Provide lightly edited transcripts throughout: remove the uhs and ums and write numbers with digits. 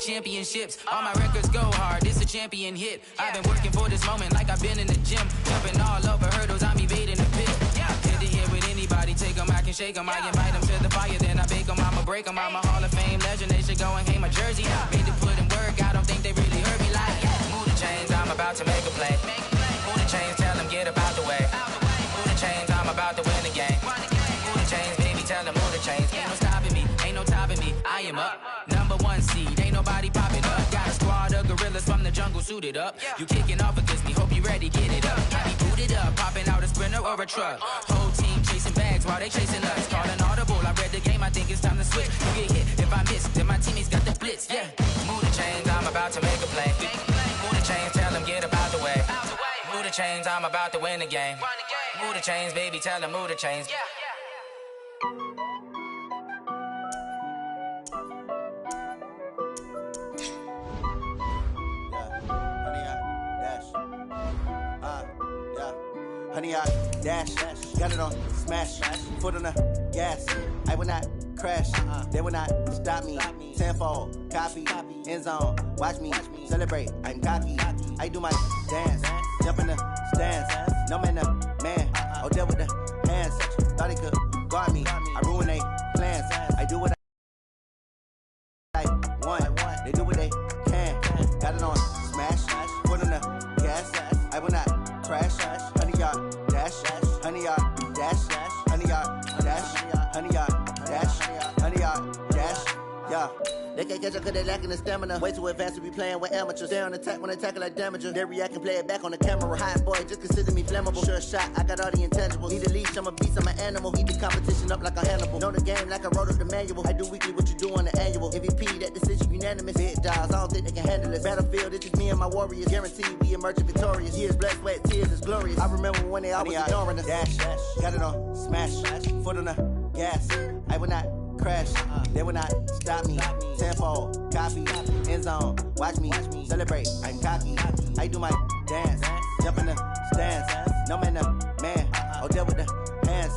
championships. All my records go hard, this a champion hit. I've been working for this moment like I've been in the gym. Jumping all over hurdles, I'm evading the pit. Hit the hit with anybody, take them, I can shake them. I invite them to the fire, then I bake them, I'ma break them. I'm a Hall of Fame legend, they should go and hang my jersey. Made to put in work, I don't think they really heard me like, move the chains, I'm about to make a play. Move the chains, tell them get up out the way. Move the chains, I'm about to win the game. Move the chains, baby, tell them move the chains. Ain't no stopping me, ain't no topping me, I am up. #1 seed, ain't nobody popping up. Got a squad of gorillas from the jungle suited up. You kicking off against me, hope you ready, get it up. Got me booted up, popping out a Sprinter or a truck. Whole team chasing bags while they chasing us. Calling audible, I read the game, I think it's time to switch. You get hit, if I miss, then my teammates got the blitz, yeah. Move the chains, I'm about to make a play. Move the chains, tell them get up out the way. Move the chains, I'm about to win the game. Move the chains, baby, tell them move the chains. Honey, I dash, got it on smash, foot on the gas. I will not crash, they will not stop me. Tenfold, copy, end zone, watch me celebrate. I'm cocky, I do my dance, jump in the stands. No man, man, oh there with the hands. Thought he could guard me, I ruin they plans. I do what I want, they do what they can. Got it on smash, foot on the gas. I will not crash. Honey yard dash, honey yard dash, honey yard dash, honey yard dash, honey yard dash. Yeah. They can't catch up cause they lacking the stamina. Way too advanced to be playing with amateurs. They on attack when they tackle like damager. They react and play it back on the camera. Hot boy, just consider me flammable. Sure shot, I got all the intangibles. Need a leash, I'm a beast, I'm an animal. Eat the competition up like a Hannibal. Know the game like I wrote up the manual. I do weekly what you do on the annual. MVP, that decision unanimous. Big dogs, I don't think they can handle this. Battlefield, this is me and my warriors. Guaranteed we emerge victorious. Years, blood, sweat, tears, is glorious. I remember when they always ignoring us. Dash, got it on smash, foot on the gas. I will not crash, they will not stop me. Tenfold, copy, end zone, watch me celebrate. I'm cocky, I do my dance, jump in the stands. No man, man, oh there with the hands.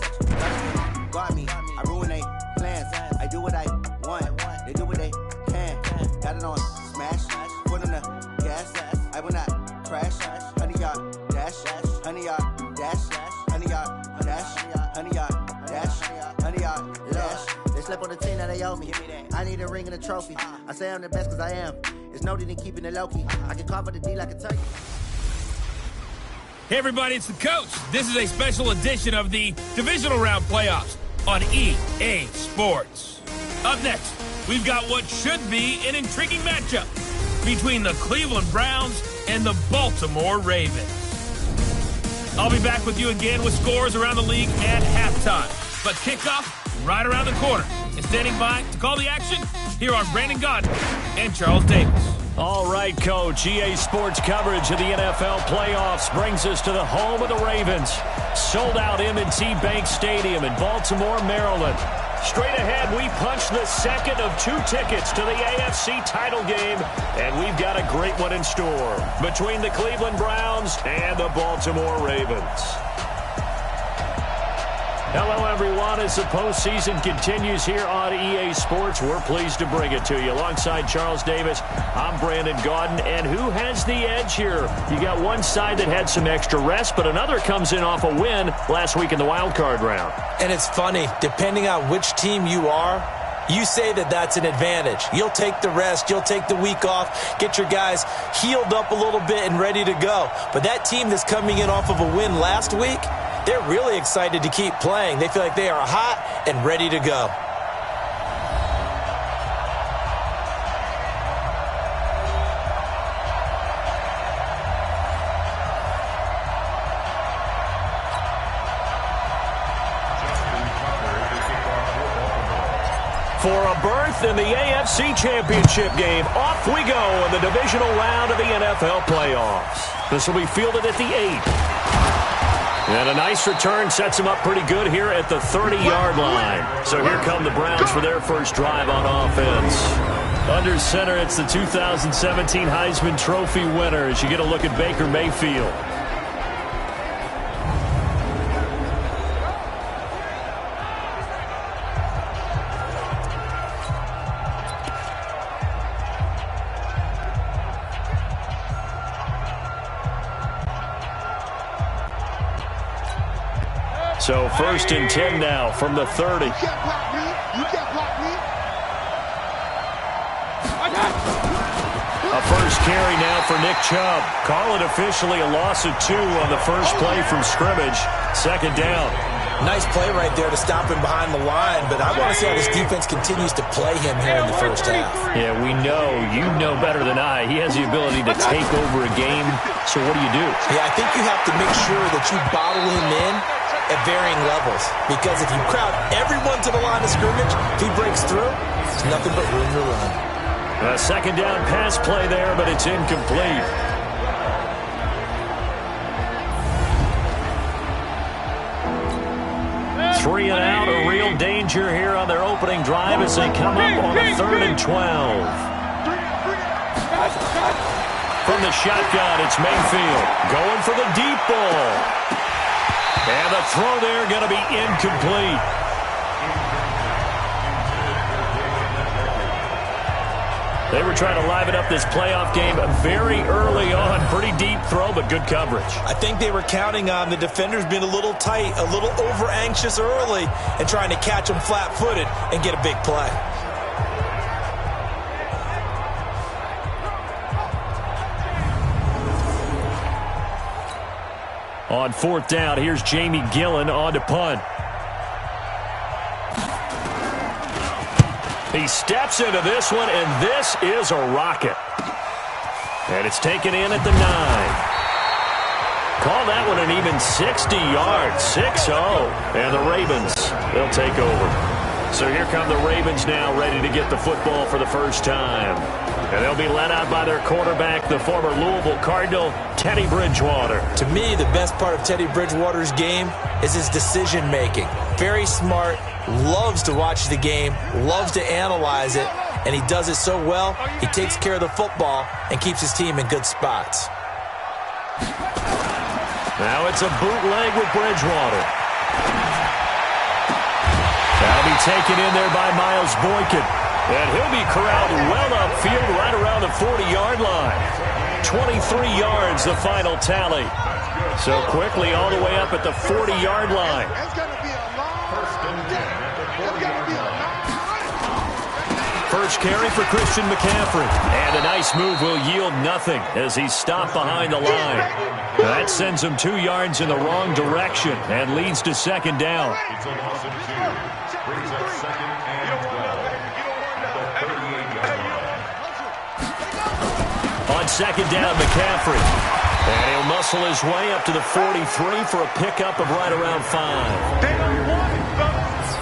Guard me, I ruin they plans. I do what I want, they do what they can. Got it on smash, foot on the gas. I will not crash. Honey yard dash, honey yard dash, honey yard dash, honey yard dash, honey yard dash. They slept on the team that they owe me. I need a ring and a trophy. I say I'm the best cause I am. It's noted in keeping it low-key. I can carve up the D like a turkey. Hey everybody, it's the coach. This is a special edition of the Divisional Round Playoffs on EA Sports. Up next, we've got what should be an intriguing matchup between the Cleveland Browns and the Baltimore Ravens. I'll be back with you again with scores around the league at halftime. But kickoff right around the corner. And standing by to call the action, here are Brandon Gaudin and Charles Davis. All right, Coach. EA Sports coverage of the NFL playoffs brings us to the home of the Ravens. Sold out M&T Bank Stadium in Baltimore, Maryland. Straight ahead, we punch the second of 2 tickets to the AFC title game, and we've got a great one in store between the Cleveland Browns and the Baltimore Ravens. Hello, everyone. As the postseason continues here on EA Sports, we're pleased to bring it to you. Alongside Charles Davis, I'm Brandon Gaudin. And who has the edge here? You got one side that had some extra rest, but another comes in off a win last week in the wild card round. And it's funny, depending on which team you are, you say that that's an advantage. You'll take the rest, you'll take the week off, get your guys healed up a little bit and ready to go. But that team that's coming in off of a win last week, they're really excited to keep playing. They feel like they are hot and ready to go. For a berth in the AFC Championship game, off we go in the divisional round of the NFL playoffs. This will be fielded at the 8. And a nice return sets him up pretty good here at the 30-yard line. So here come the Browns for their first drive on offense. Under center, it's the 2017 Heisman Trophy winner as you get a look at Baker Mayfield. So 1st and 10 now from the 30. You can't block me. You can't block me. A first carry now for Nick Chubb. Call it officially a loss of 2 on the first play from scrimmage. 2nd down. Nice play right there to stop him behind the line, but I want to see how this defense continues to play him here in the first half. Yeah, we know. You know better than I. He has the ability to take over a game. So what do you do? Yeah, I think you have to make sure that you bottle him in at varying levels, because if you crowd everyone to the line of scrimmage, if he breaks through, there's nothing but room to run. A 2nd down pass play there, but it's incomplete. 3 and out, a real danger here on their opening drive as they come up on a 3rd and 12. From the shotgun, it's Mayfield going for the deep ball. And the throw there going to be incomplete. They were trying to liven up this playoff game very early on. Pretty deep throw, but good coverage. I think they were counting on the defenders being a little tight, a little over-anxious early, and trying to catch them flat-footed and get a big play. On 4th down, here's Jamie Gillen on to punt. He steps into this one, and this is a rocket. And it's taken in at the 9. Call that one an even 60 yards, 6-0. And the Ravens, they'll take over. So here come the Ravens now, ready to get the football for the first time. And they'll be led out by their quarterback, the former Louisville Cardinal, Teddy Bridgewater. To me, the best part of Teddy Bridgewater's game is his decision-making. Very smart, loves to watch the game, loves to analyze it, and he does it so well, he takes care of the football and keeps his team in good spots. Now it's a bootleg with Bridgewater. That'll be taken in there by Miles Boykin. And he'll be corralled well upfield right around the 40-yard line. 23 yards, the final tally. So quickly all the way up at the 40-yard line. First carry for Christian McCaffrey. And a nice move will yield nothing as he's stopped behind the line. That sends him 2 yards in the wrong direction and leads to 2nd down. It's a loss of 2. Brings up 2nd and 12. On 2nd down, McCaffrey. And he'll muscle his way up to the 43 for a pickup of right around 5.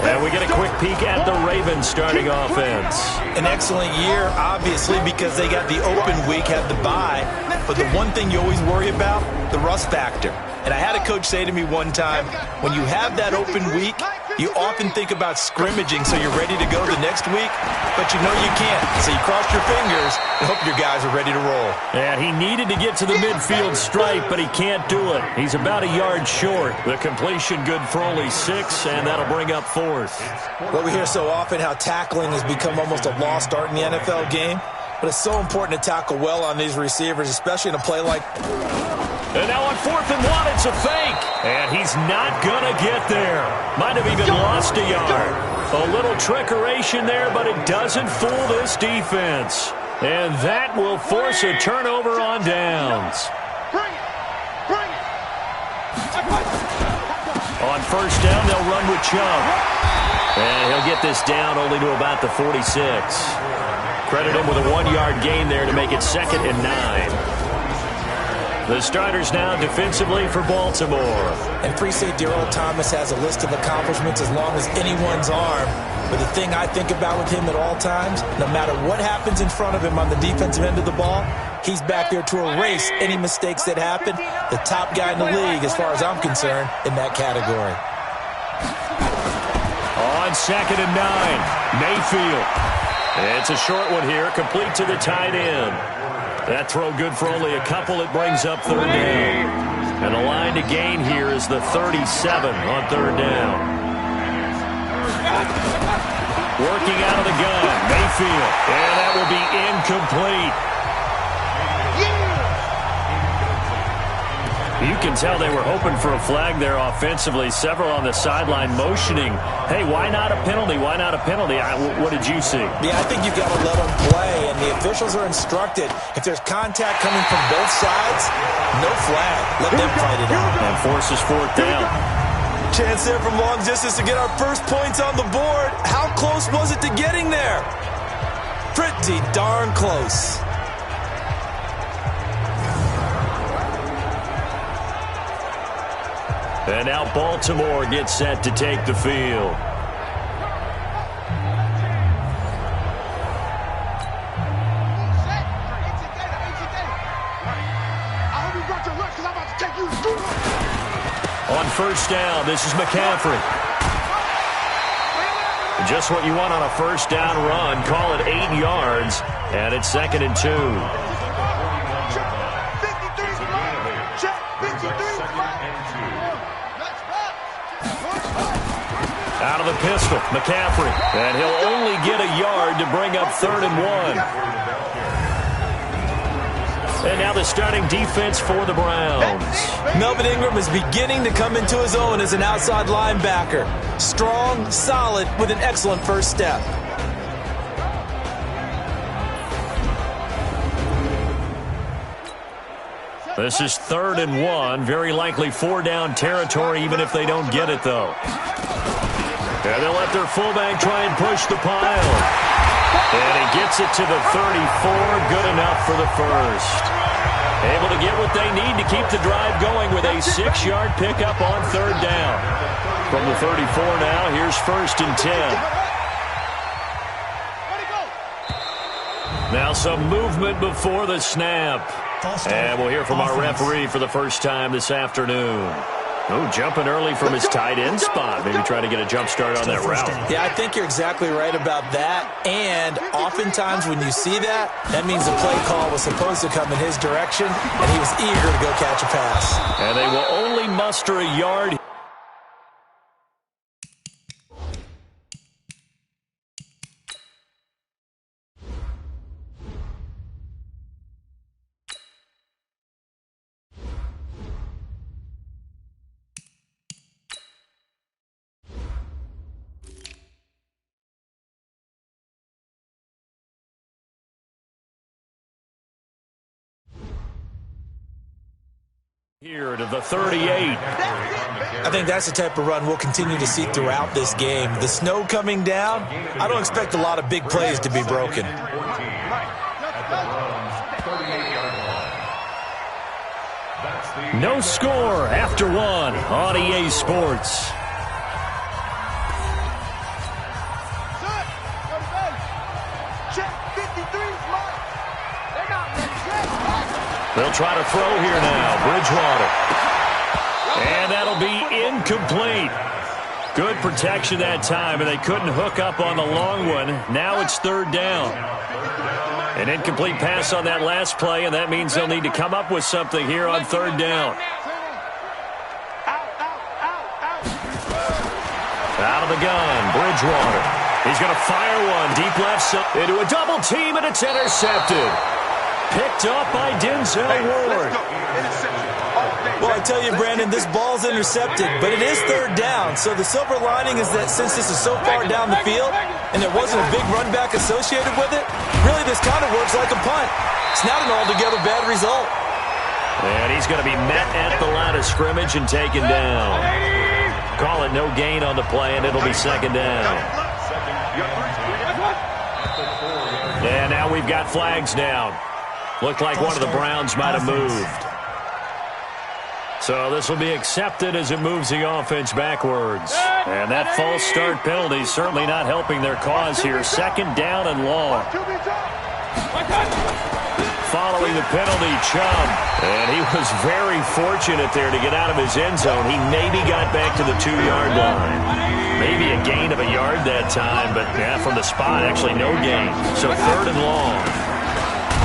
And we get a quick peek at the Ravens starting offense. An excellent year, obviously, because they got the open week, had the bye. But the one thing you always worry about, the rust factor. And I had a coach say to me one time, when you have that open week, you often think about scrimmaging so you're ready to go the next week, but you know you can't. So you cross your fingers and hope your guys are ready to roll. And he needed to get to the midfield stripe, but he can't do it. He's about a yard short. The completion good for only 6, and that'll bring up 4th. Well, we hear so often how tackling has become almost a lost art in the NFL game, but it's so important to tackle well on these receivers, especially in a play like... And now on 4th and 1, it's a fake. And he's not going to get there. Might have even lost a yard. A little trickeration there, but it doesn't fool this defense. And that will force a turnover on downs. On 1st down, they'll run with Chubb. And he'll get this down only to about the 46. Credit him with a 1-yard gain there to make it 2nd and 9. The starters now defensively for Baltimore. And appreciate Darrell Thomas has a list of accomplishments as long as anyone's arm. But the thing I think about with him at all times, no matter what happens in front of him on the defensive end of the ball, he's back there to erase any mistakes that happen. The top guy in the league, as far as I'm concerned, in that category. On 2nd and 9, Mayfield. It's a short one here, complete to the tight end. That throw good for only a couple. It brings up 3rd down. And the line to gain here is the 37 on 3rd down. Working out of the gun, Mayfield. And that will be incomplete. You can tell they were hoping for a flag there offensively. Several on the sideline motioning, hey, why not a penalty? Why not a penalty? What did you see? Yeah, I think you've got to let them play, and the officials are instructed, if there's contact coming from both sides, no flag. Let them fight it out. And forces fourth down. Chance there from long distance to get our first points on the board. How close was it to getting there? Pretty darn close. And now Baltimore gets set to take the field. On first down, this is McCaffrey. Just what you want on a first down run. Call it 8 yards, and it's 2nd and 2. Out of the pistol, McCaffrey. And he'll only get a yard to bring up 3rd and 1. And now the starting defense for the Browns. Melvin Ingram is beginning to come into his own as an outside linebacker. Strong, solid, with an excellent first step. This is 3rd and 1. Very likely 4-down territory, even if they don't get it, though. And they'll let their fullback try and push the pile. And he gets it to the 34. Good enough for the first. Able to get what they need to keep the drive going with a 6-yard pickup on 3rd down. From the 34 now, here's 1st and 10. Now some movement before the snap. And we'll hear from our referee for the first time this afternoon. Oh, jumping early from his tight end spot. Maybe trying to get a jump start on that route. Yeah, I think you're exactly right about that. And oftentimes when you see that, that means the play call was supposed to come in his direction, and he was eager to go catch a pass. And they will only muster a yard. Here to the 38. I think that's the type of run we'll continue to see throughout this game. The snow coming down, I don't expect a lot of big plays to be broken. No score after 1 on EA Sports. They'll try to throw here now. Bridgewater. And that'll be incomplete. Good protection that time, and they couldn't hook up on the long one. Now it's 3rd down. An incomplete pass on that last play, and that means they'll need to come up with something here on 3rd down. Out of the gun, Bridgewater. He's going to fire one deep left side into a double team, and it's intercepted. Picked up by Denzel Ward. Well, I tell you, Brandon, this ball's intercepted, but it is 3rd down. So the silver lining is that since this is so far down the field and there wasn't a big run back associated with it, really this kind of works like a punt. It's not an altogether bad result. And he's going to be met at the line of scrimmage and taken down. Call it no gain on the play, and it'll be 2nd down. And now we've got flags down. Looked like one of the Browns might have moved. So this will be accepted as it moves the offense backwards. And that false start penalty certainly not helping their cause here. 2nd down and long. Following the penalty, Chubb. And he was very fortunate there to get out of his end zone. He maybe got back to the 2-yard line. Maybe a gain of a yard that time, but yeah, from the spot, actually no gain. So 3rd and long.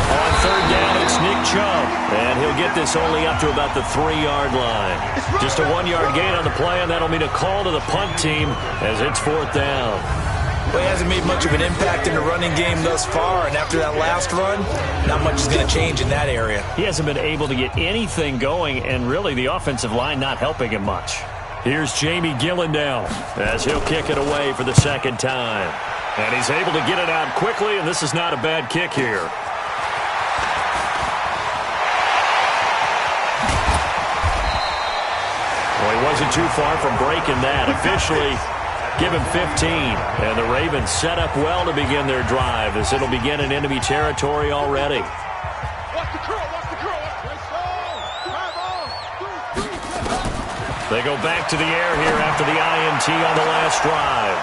On 3rd down, it's Nick Chubb, and he'll get this only up to about the 3-yard line. Just a 1-yard gain on the play, and that'll mean a call to the punt team as it's 4th down. Well, he hasn't made much of an impact in the running game thus far, and after that last run, not much is going to change in that area. He hasn't been able to get anything going, and really the offensive line not helping him much. Here's Jamie Gillen now as he'll kick it away for the second time. And he's able to get it out quickly, and this is not a bad kick here. Well, he wasn't too far from breaking that. Officially, give him 15. And the Ravens set up well to begin their drive as it'll begin in enemy territory already. They go back to the air here after the INT on the last drive.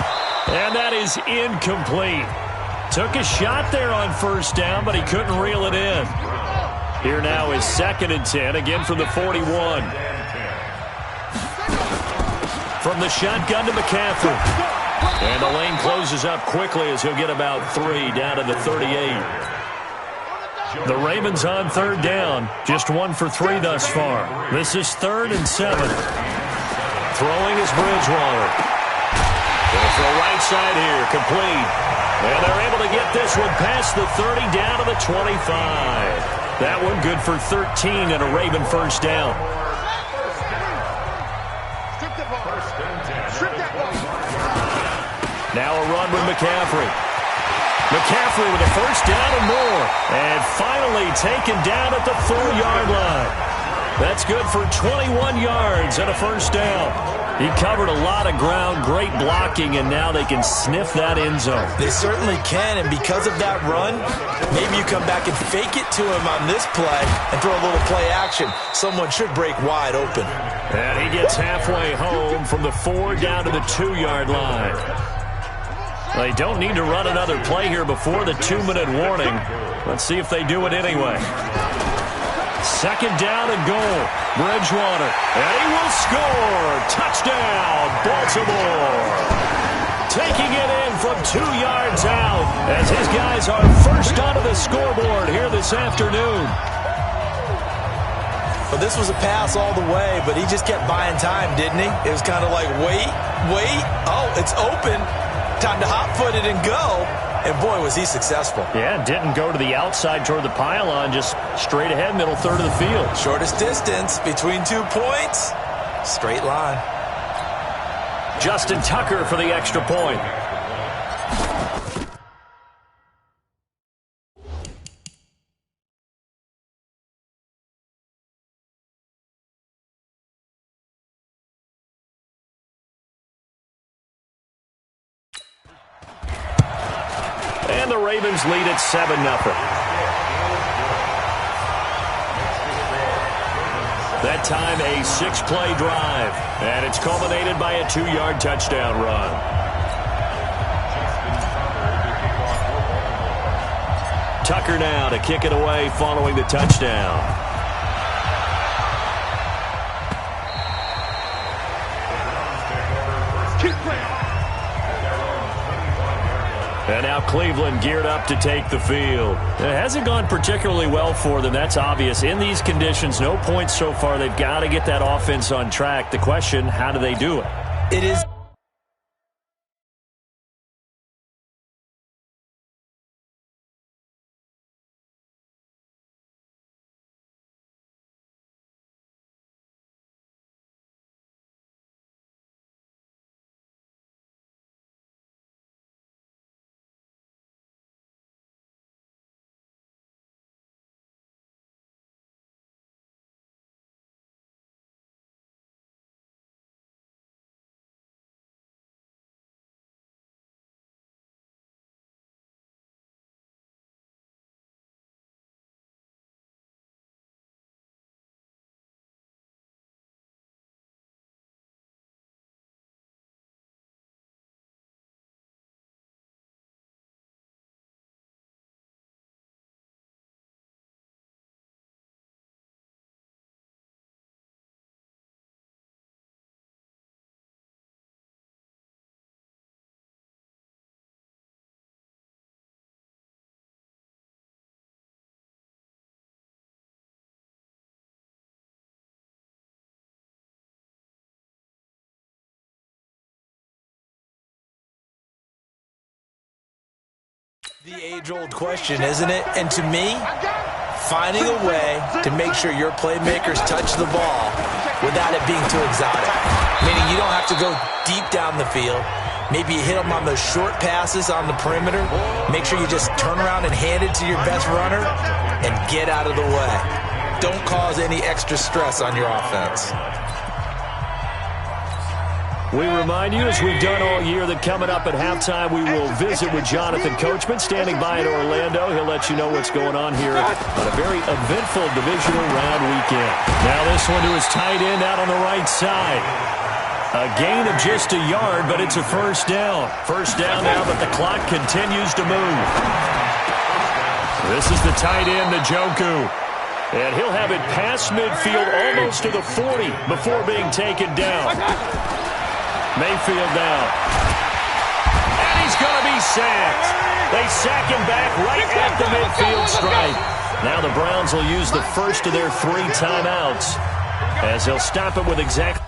And that is incomplete. Took a shot there on first down, but he couldn't reel it in. Here now is 2nd and 10, again from the 41. From the shotgun to McCaffrey. And the lane closes up quickly as he'll get about 3 down to the 38. The Ravens on 3rd down. Just 1 for 3 thus far. This is 3rd and 7. Throwing is Bridgewater. Going for a right side here. Complete. And they're able to get this one past the 30 down to the 25. That one good for 13 and a Raven first down. Now a run with McCaffrey. McCaffrey with a first down and more. And finally taken down at the 4-yard line. That's good for 21 yards and a first down. He covered a lot of ground, great blocking, and now they can sniff that end zone. They certainly can, and because of that run, maybe you come back and fake it to him on this play and throw a little play action. Someone should break wide open. And he gets halfway home from the 4 down to the 2-yard line. They don't need to run another play here before the 2-minute warning. Let's see if they do it anyway. 2nd down and goal. Bridgewater. And he will score. Touchdown, Baltimore. Taking it in from 2 yards out as his guys are first onto the scoreboard here this afternoon. Well, this was a pass all the way, but he just kept buying time, didn't he? It was kind of like, wait. Oh, it's open. Time to hot-foot it and go. And, boy, was he successful. Yeah, didn't go to the outside toward the pylon, just straight ahead, middle third of the field. Shortest distance between 2 points. Straight line. Justin Tucker for the extra point. And the Ravens lead at 7-0. That time a 6-play drive. And it's culminated by a 2-yard touchdown run. Tucker now to kick it away following the touchdown. And now Cleveland geared up to take the field. It hasn't gone particularly well for them. That's obvious. In these conditions, no points so far. They've got to get that offense on track. The question, how do they do it? It is The age-old question, isn't it? And to me, finding a way to make sure your playmakers touch the ball without it being too exotic. Meaning you don't have to go deep down the field. Maybe you hit them on those short passes on the perimeter. Make sure you just turn around and hand it to your best runner and get out of the way. Don't cause any extra stress on your offense. We remind you, as we've done all year, that coming up at halftime, we will visit with Jonathan Coachman, standing by in Orlando. He'll let you know what's going on here on a very eventful divisional round weekend. Now this one to his tight end out on the right side. A gain of just a yard, but it's a first down. First down now, but the clock continues to move. This is the tight end, Njoku. And he'll have it past midfield, almost to the 40, before being taken down. Mayfield down. And he's going to be sacked. They sack him back right at the midfield stripe. Now the Browns will use the first of their 3 timeouts, as they'll stop it with exactly...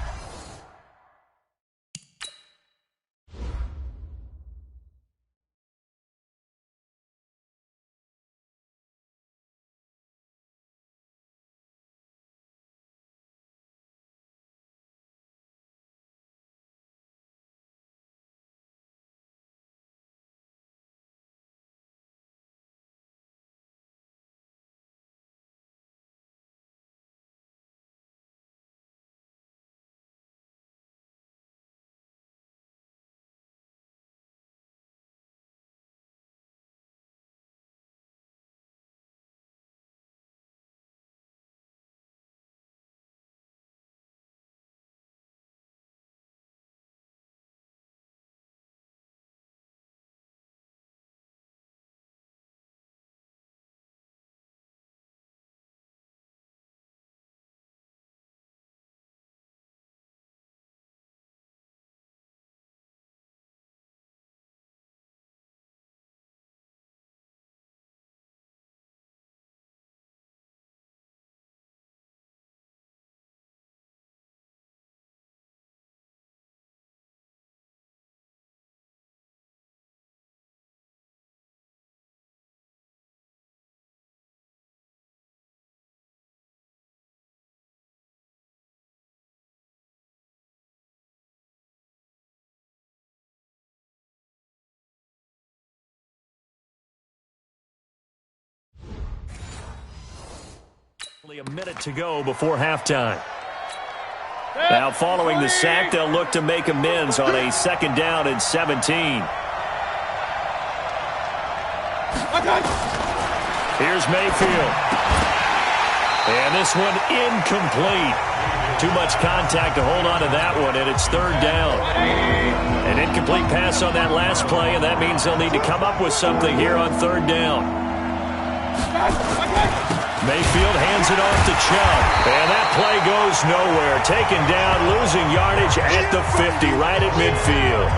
Only a minute to go before halftime. Now following the sack, they'll look to make amends on a 2nd down and 17. Here's Mayfield. And this one incomplete. Too much contact to hold on to that one, and it's 3rd down. An incomplete pass on that last play, and that means they'll need to come up with something here on 3rd down. Mayfield hands it off to Chubb. And that play goes nowhere. Taken down, losing yardage at the 50, right at midfield.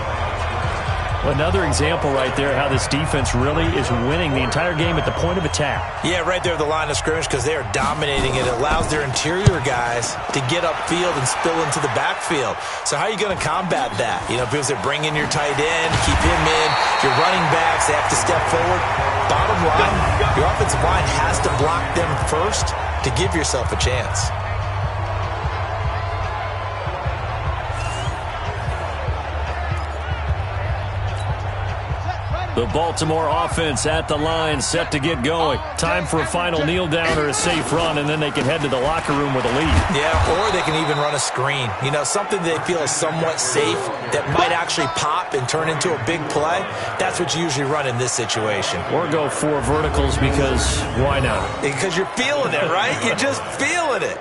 Another example right there how this defense really is winning the entire game at the point of attack. Yeah, right there at the line of scrimmage, because they are dominating it. It allows their interior guys to get upfield and spill into the backfield. So how are you going to combat that? You know, because they bring in your tight end, keep him in. Your running backs, they have to step forward. Bottom line, your offensive line has to block them first to give yourself a chance. The Baltimore offense at the line, set to get going. Time for a final kneel down or a safe run, and then they can head to the locker room with a lead. Yeah, or they can even run a screen. You know, something they feel is somewhat safe that might actually pop and turn into a big play. That's what you usually run in this situation. Or go 4 verticals, because why not? Because you're feeling it, right? You're just feeling it.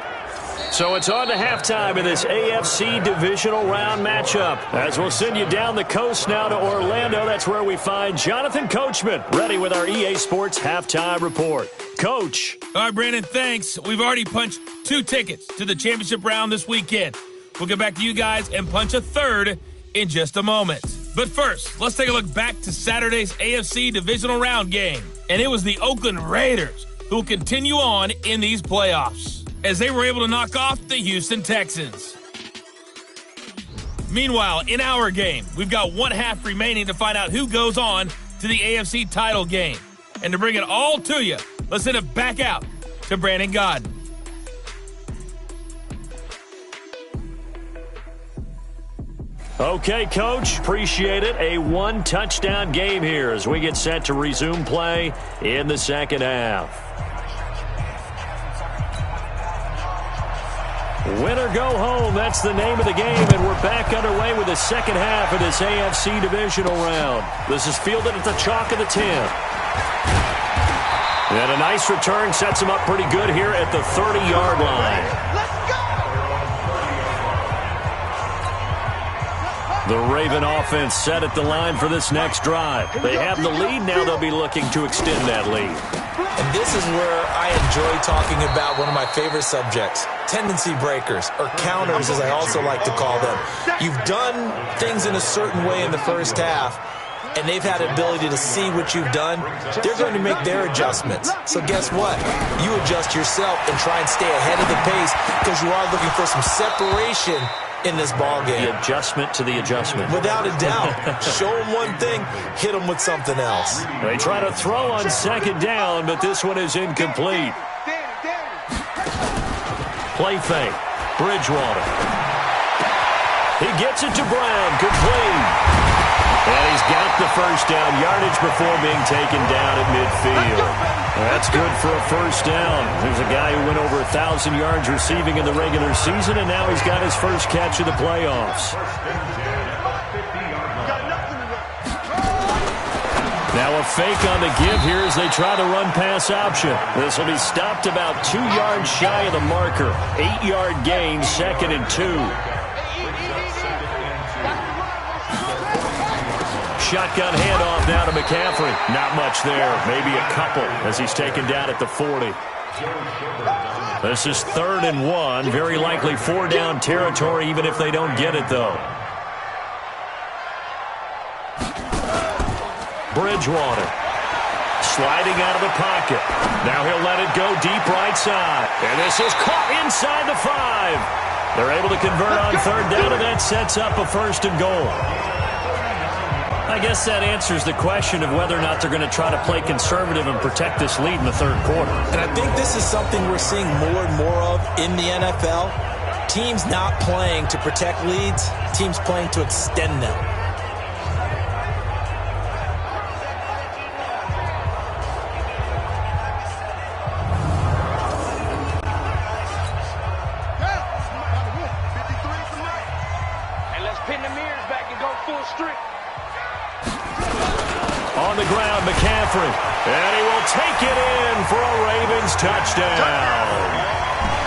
So it's on to halftime in this AFC divisional round matchup. As we'll send you down the coast now to Orlando. That's where we find Jonathan Coachman, ready with our EA Sports halftime report. Coach. All right, Brandon, thanks. We've already punched 2 tickets to the championship round this weekend. We'll get back to you guys and punch a 3rd in just a moment. But first, let's take a look back to Saturday's AFC divisional round game. And it was the Oakland Raiders who will continue on in these playoffs, as they were able to knock off the Houston Texans. Meanwhile, in our game, we've got 1 half remaining to find out who goes on to to the AFC title game. And to bring it all to you, let's send it back out to Brandon Gaudin. Okay, Coach, appreciate it. A one-touchdown game here as we get set to resume play in the second half. Win or go home, that's the name of the game, and we're back underway with the second half of this AFC divisional round. This is fielded at the chalk of the 10. And a nice return sets him up pretty good here at the 30-yard line. The Raven offense set at the line for this next drive. They have the lead. Now they'll be looking to extend that lead. And this is where I enjoy talking about one of my favorite subjects, tendency breakers, or counters as I also like to call them. You've done things in a certain way in the first half, and they've had the ability to see what you've done. They're going to make their adjustments. So guess what? You adjust yourself and try and stay ahead of the pace because you are looking for some separation in this ball game. The adjustment to the adjustment. Without a doubt. Show them one thing, hit them with something else. They try to throw on second down, but this one is incomplete. Play fake. Bridgewater. He gets it to Brown. Complete. And he's got the first down yardage before being taken down at midfield. That's good for a first down. There's a guy who went over 1,000 yards receiving in the regular season, and now he's got his first catch of the playoffs. Now a fake on the give here as they try the run-pass option. This will be stopped about 2 yards shy of the marker. 8-yard gain, 2nd and 2. Shotgun handoff now to McCaffrey. Not much there. Maybe a couple as he's taken down at the 40. This is 3rd and 1. Very likely 4-down territory even if they don't get it, though. Bridgewater. Sliding out of the pocket. Now he'll let it go deep right side. And this is caught inside the 5. They're able to convert on 3rd down, and that sets up a 1st and goal. I guess that answers the question of whether or not they're going to try to play conservative and protect this lead in the 3rd quarter. And I think this is something we're seeing more and more of in the NFL. Teams not playing to protect leads, teams playing to extend them. And let's pin the mirrors back and go full strip. On the ground, McCaffrey. And he will take it in for a Ravens touchdown.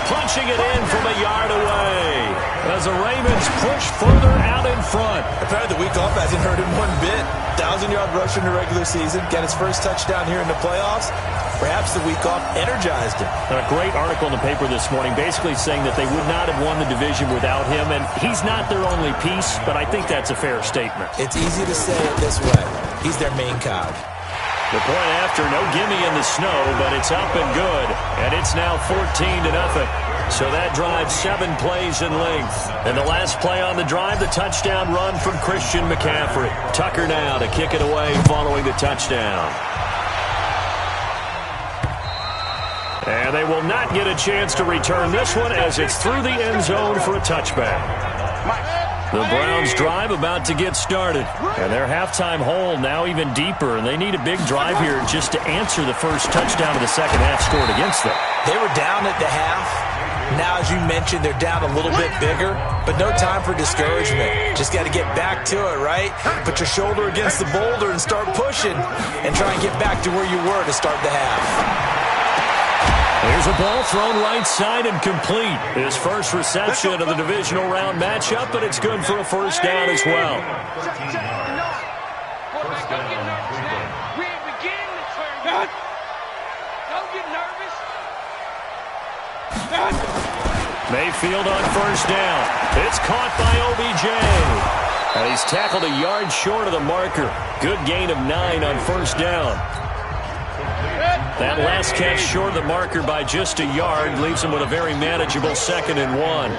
Punching it in from a yard away as the Ravens push further out in front. Apparently the week off hasn't hurt him one bit. 1,000-yard rush in the regular season. Got his first touchdown here in the playoffs. Perhaps the week off energized him. A great article in the paper this morning basically saying that they would not have won the division without him. And he's not their only piece, but I think that's a fair statement. It's easy to say it this way. He's their main cog. The point after, no gimme in the snow, but it's up and good. And it's now 14-0. So that drives 7 plays in length. And the last play on the drive, the touchdown run from Christian McCaffrey. Tucker now to kick it away following the touchdown. And they will not get a chance to return this one as it's through the end zone for a touchback. The Browns drive about to get started. And their halftime hole now even deeper. And they need a big drive here just to answer the first touchdown of the second half scored against them. They were down at the half. Now, as you mentioned, they're down a little bit bigger, but no time for discouragement. Just got to get back to it, right? Put your shoulder against the boulder and start pushing and try and get back to where you were to start the half. Here's a ball thrown right side and complete. His first reception of the divisional round matchup, but it's good for a first down as well. Mayfield on first down. It's caught by OBJ. And he's tackled a yard short of the marker. Good gain of 9 on first down. That last catch short of the marker by just a yard leaves him with a very manageable 2nd and 1.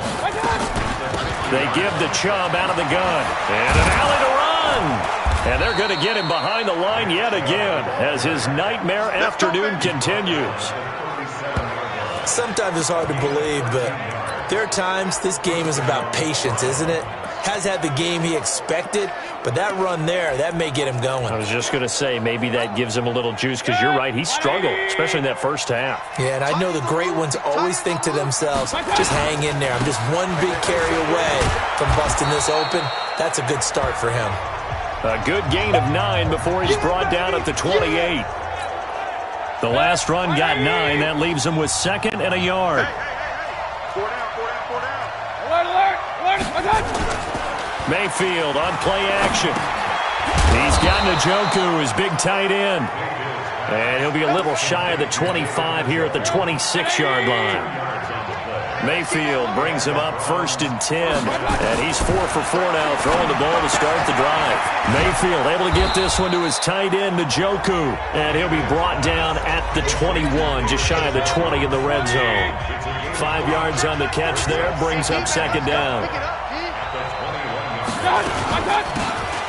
They give the Chubb out of the gun. And an alley to run. And they're going to get him behind the line yet again as his nightmare afternoon continues. Sometimes it's hard to believe, but there are times this game is about patience, isn't it? Has had the game he expected, but that run there, that may get him going. I was just going to say, maybe that gives him a little juice, because you're right, he struggled, especially in that first half. Yeah, and I know the great ones always think to themselves, just hang in there. I'm just one big carry away from busting this open. That's a good start for him. A good gain of 9 before he's brought down at the 28. The last run got 9. That leaves him with 2nd and a yard. Mayfield on play action. He's got Njoku, his big tight end. And he'll be a little shy of the 25 here at the 26-yard line. Mayfield brings him up 1st and 10. And he's 4 for 4 now, throwing the ball to start the drive. Mayfield able to get this one to his tight end, Njoku. And he'll be brought down at the 21, just shy of the 20 in the red zone. 5 yards on the catch there, brings up 2nd down.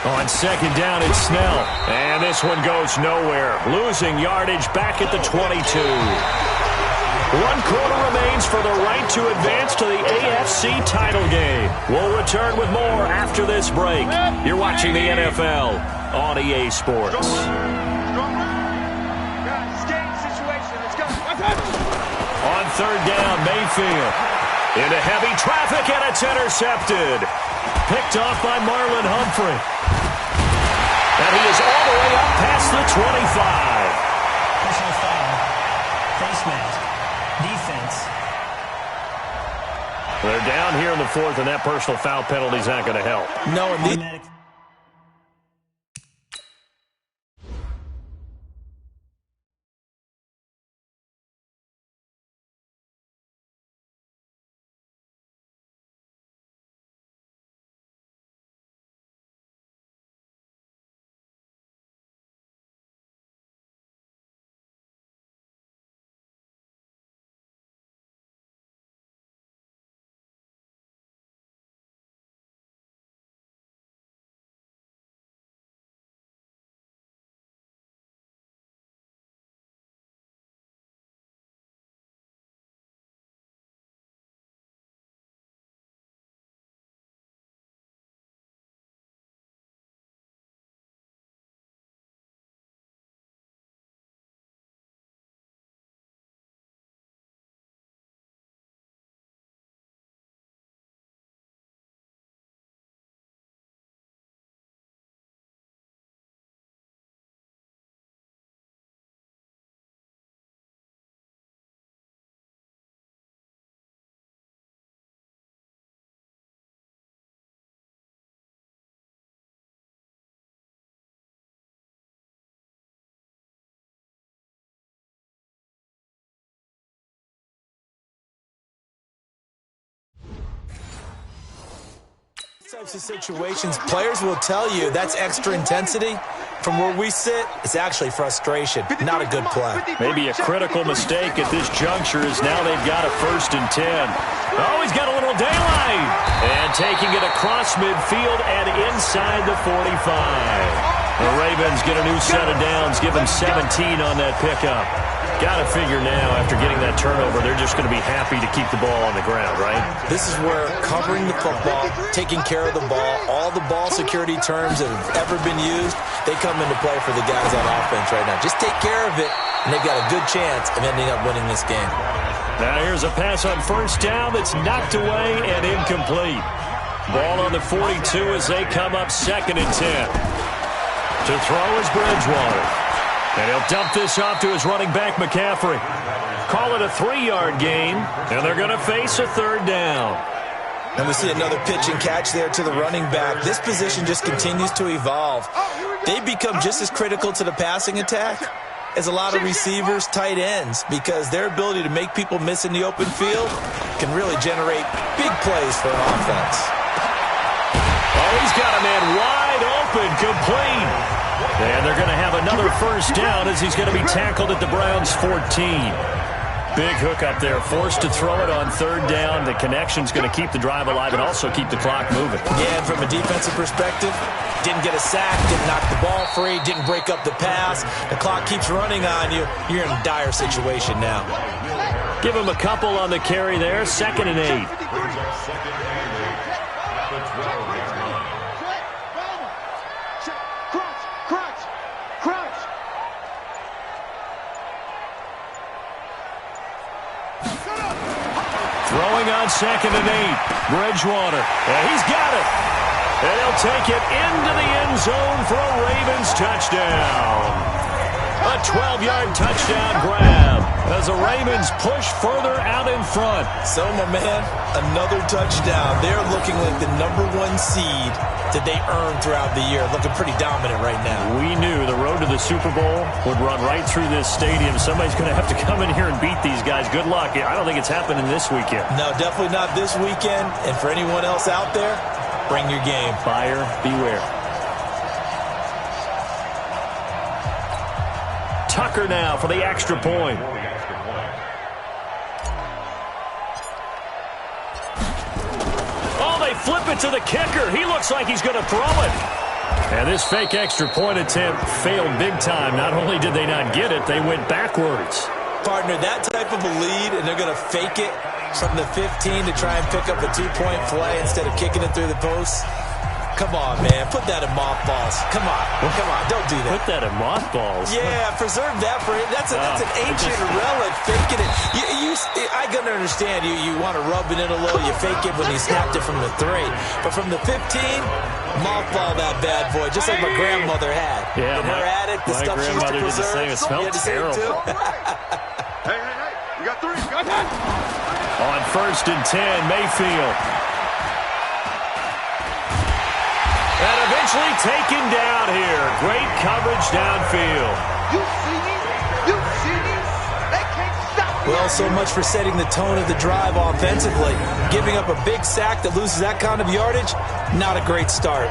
On 2nd down, it's Snell. And this one goes nowhere. Losing yardage back at the 22. 1 quarter remains for the right to advance to the AFC title game. We'll return with more after this break. You're watching the NFL on EA Sports. On 3rd down, Mayfield. Into heavy traffic, and it's intercepted. Picked off by Marlon Humphrey. And he is all the way up past the 25. Personal foul. Face mask. Defense. They're down here in the 4th, and that personal foul penalty is not going to help. No, and types of situations, players will tell you that's extra intensity. From where we sit, it's actually frustration, not a good play. Maybe a critical mistake at this juncture is now they've got a 1st and 10. Oh, he's got a little daylight. And taking it across midfield and inside the 45. The Ravens get a new set of downs, give them 17 on that pickup. Got to figure now, after getting that turnover, they're just going to be happy to keep the ball on the ground, right? This is where covering the football, taking care of the ball, all the ball security terms that have ever been used, they come into play for the guys on offense right now. Just take care of it, and they've got a good chance of ending up winning this game. Now here's a pass on 1st down that's knocked away and incomplete. Ball on the 42 as they come up 2nd and 10. To throw is Bridgewater. And he'll dump this off to his running back, McCaffrey. Call it a 3-yard gain, and they're going to face a 3rd down. And we see another pitch and catch there to the running back. This position just continues to evolve. They become just as critical to the passing attack as a lot of receivers, tight ends, because their ability to make people miss in the open field can really generate big plays for an offense. Oh, he's got a man wide open, complete. And they're going to have another 1st down as he's going to be tackled at the Browns' 14. Big hook up there, forced to throw it on third down. The connection's going to keep the drive alive and also keep the clock moving. Yeah, and from a defensive perspective, didn't get a sack, didn't knock the ball free, didn't break up the pass. The clock keeps running on you. You're in a dire situation now. Give him a couple on the carry there, 2nd and 8. Throwing on 2nd and 8. Bridgewater. And he's got it. And he'll take it into the end zone for a Ravens touchdown. A 12-yard touchdown grab as the Ravens push further out in front. So, my man, another touchdown. They're looking like the #1 seed that they earned throughout the year. Looking pretty dominant right now. We knew the road to the Super Bowl would run right through this stadium. Somebody's going to have to come in here and beat these guys. Good luck. I don't think it's happening this weekend. No, definitely not this weekend. And for anyone else out there, bring your game. Buyer beware. Tucker now for the extra point. Oh, they flip it to the kicker. He looks like he's going to throw it. And this fake extra point attempt failed big time. Not only did they not get it, they went backwards. Partner, that type of a lead, and they're going to fake it from the 15 to try and pick up a 2-point play instead of kicking it through the post. Come on, man. Put that in mothballs. Come on. Come on. Don't do that. Put that in mothballs? Yeah, preserve that for him. That's an ancient relic. Faking it. I can understand. You want to rub it in a little. You fake it when you snapped it from the 3. But from the 15, mothball that bad boy, just like my grandmother had. Yeah, her attic, the stuff she used to preserve. Did the same. It smelled terrible. Hey, you got 3. Got that. On 1st and 10, Mayfield. And eventually taken down here. Great coverage downfield. You see me? You see me? They can't stop me. Well, so much for setting the tone of the drive offensively. Giving up a big sack that loses that kind of yardage, not a great start.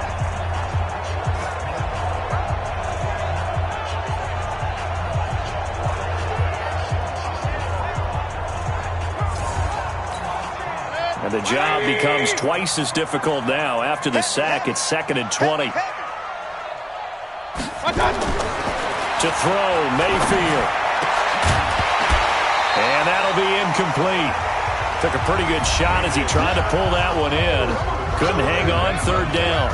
And the job becomes twice as difficult now. After the sack, it's 2nd and 20. To throw, Mayfield. And that'll be incomplete. Took a pretty good shot as he tried to pull that one in. Couldn't hang on 3rd down.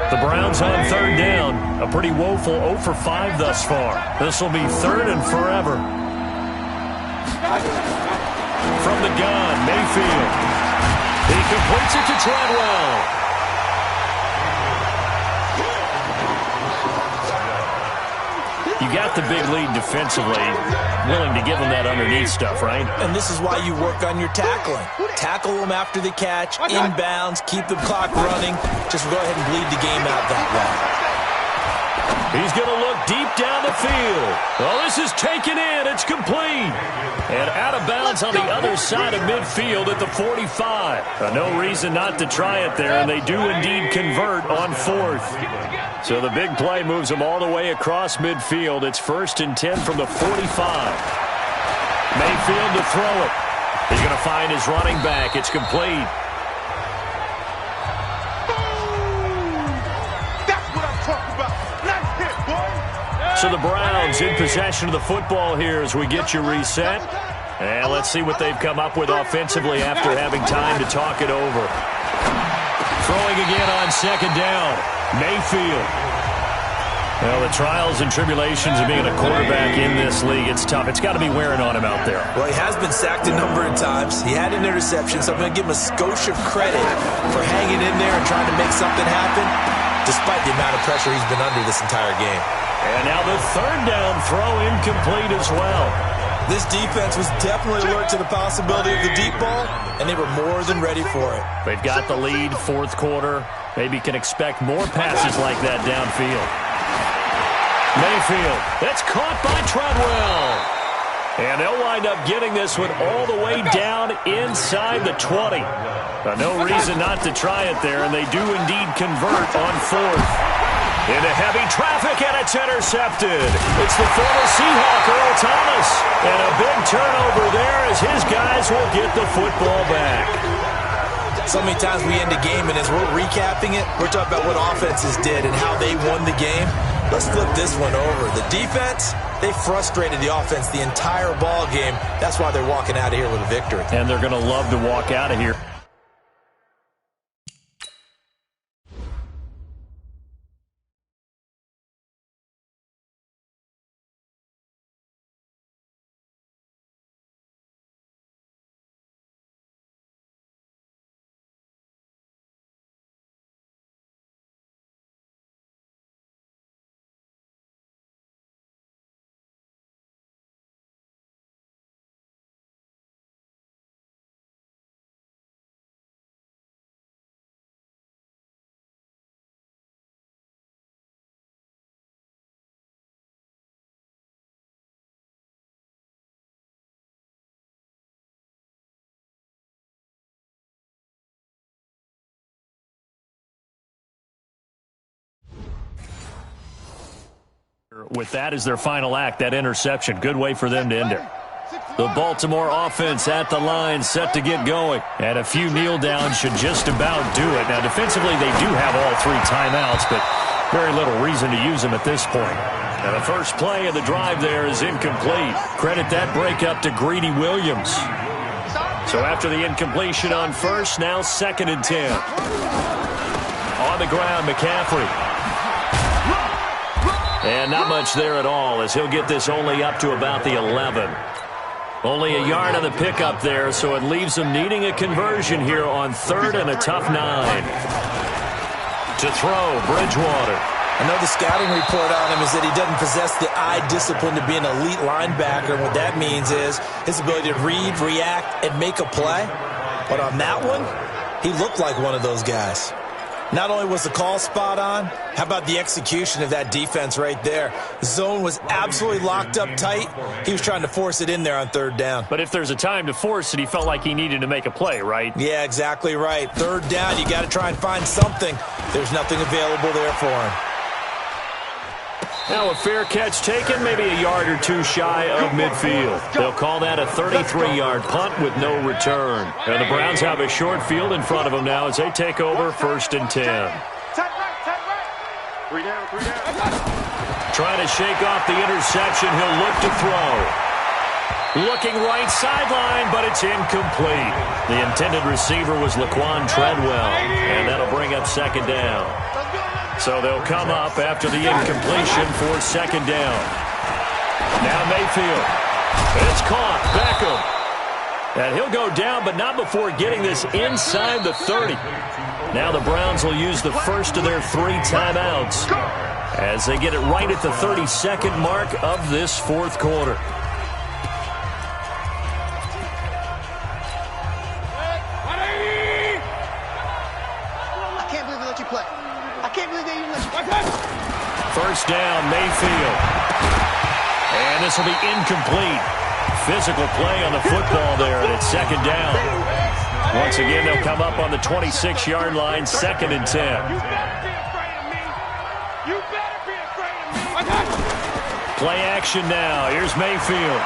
The Browns on 3rd down. A pretty woeful 0 for 5 thus far. This will be 3rd and forever. From the gun, Mayfield. He completes it to Treadwell. You got the big lead defensively. Willing to give them that underneath stuff, right? And this is why you work on your tackling. Tackle them after the catch, inbounds, keep the clock running. Just go ahead and bleed the game out that way. He's going to look deep down the field. Well, this is taken in. It's complete. And out of bounds on the other side of midfield at the 45. No reason not to try it there, and they do indeed convert on 4th. So the big play moves them all the way across midfield. It's 1st and 10 from the 45. Mayfield to throw it. He's going to find his running back. It's complete. So the Browns in possession of the football here as we get you reset. And let's see what they've come up with offensively after having time to talk it over. Throwing again on 2nd down. Mayfield. Well, the trials and tribulations of being a quarterback in this league, it's tough. It's got to be wearing on him out there. Well, he has been sacked a number of times. He had an interception, so I'm going to give him a skosh of credit for hanging in there and trying to make something happen, despite the amount of pressure he's been under this entire game. And now the 3rd down throw incomplete as well. This defense was definitely alert to the possibility of the deep ball, and they were more than ready for it. They've got the lead, 4th quarter. Maybe can expect more passes like that downfield. Mayfield, that's caught by Treadwell. And they'll wind up getting this one all the way down inside the 20. No reason not to try it there, and they do indeed convert on 4th. Into heavy traffic, and it's intercepted. It's the former Seahawk, Earl Thomas. And a big turnover there as his guys will get the football back. So many times we end a game, and as we're recapping it, we're talking about what offenses did and how they won the game. Let's flip this one over. The defense, they frustrated the offense the entire ball game. That's why they're walking out of here with a victory. And they're going to love to walk out of here. With that as their final act, that interception. Good way for them to end it. The Baltimore offense at the line, set to get going. And a few kneel downs should just about do it. Now, defensively, they do have all 3 timeouts, but very little reason to use them at this point. And the first play of the drive there is incomplete. Credit that breakup to Greedy Williams. So after the incompletion on first, now 2nd and 10. On the ground, McCaffrey. And not much there at all, as he'll get this only up to about the 11. Only a yard on the pickup there, so it leaves him needing a conversion here on 3rd and a tough 9. To throw, Bridgewater. I know the scouting report on him is that he doesn't possess the eye discipline to be an elite linebacker. And what that means is his ability to read, react, and make a play. But on that one, he looked like one of those guys. Not only was the call spot on, how about the execution of that defense right there? The zone was absolutely locked up tight. He was trying to force it in there on 3rd down. But if there's a time to force it, he felt like he needed to make a play, right? Yeah, exactly right. 3rd down, you got to try and find something. There's nothing available there for him. Now a fair catch taken, maybe a yard or 2 shy of midfield. They'll call that a 33-yard punt with no return. And the Browns have a short field in front of them now as they take over 1st and 10. Trying to shake off the interception. He'll look to throw. Looking right sideline, but it's incomplete. The intended receiver was Laquan Treadwell, and that'll bring up 2nd down. So they'll come up after the incompletion for 2nd down. Now Mayfield. It's caught. Beckham. And he'll go down, but not before getting this inside the 30. Now the Browns will use the first of their 3 timeouts as they get it right at the 32nd mark of this 4th quarter. First down, Mayfield. And this will be incomplete. Physical play on the football there, and it's 2nd down. Once again, they'll come up on the 26-yard line, 2nd and 10. Play action now. Here's Mayfield.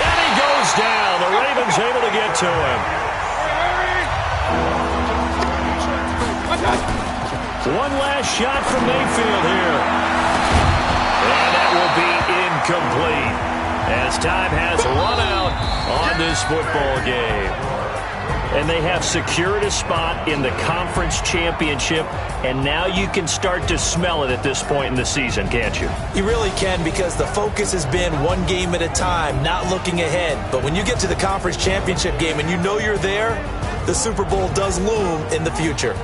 And he goes down. The Ravens able to get to him. One last shot from Mayfield here. And that will be incomplete as time has run out on this football game. And they have secured a spot in the conference championship, and now you can start to smell it at this point in the season, can't you? You really can, because the focus has been one game at a time, not looking ahead. But when you get to the conference championship game and you know you're there, the Super Bowl does loom in the future.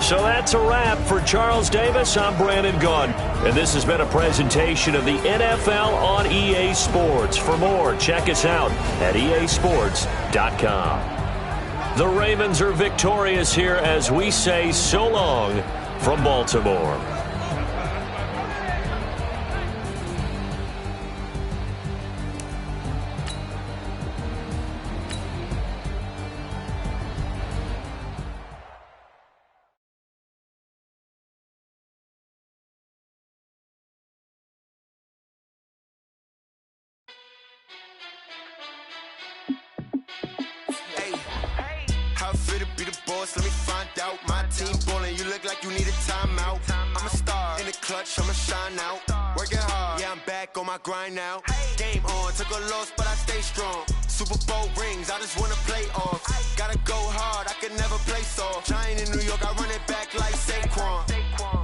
So that's a wrap for Charles Davis. I'm Brandon Gunn, and this has been a presentation of the NFL on EA Sports. For more, check us out at easports.com. The Ravens are victorious here as we say so long from Baltimore. How it feel to be the boss? Let me find out. My team ballin', you look like you need a timeout. I'm a star in the clutch, I'ma shine out. Working hard, yeah, I'm back on my grind now. Game on, took a loss, but I stay strong. Super Bowl rings, I just wanna play off. Gotta go hard, I can never play soft. Giant in New York, I run it back like Saquon.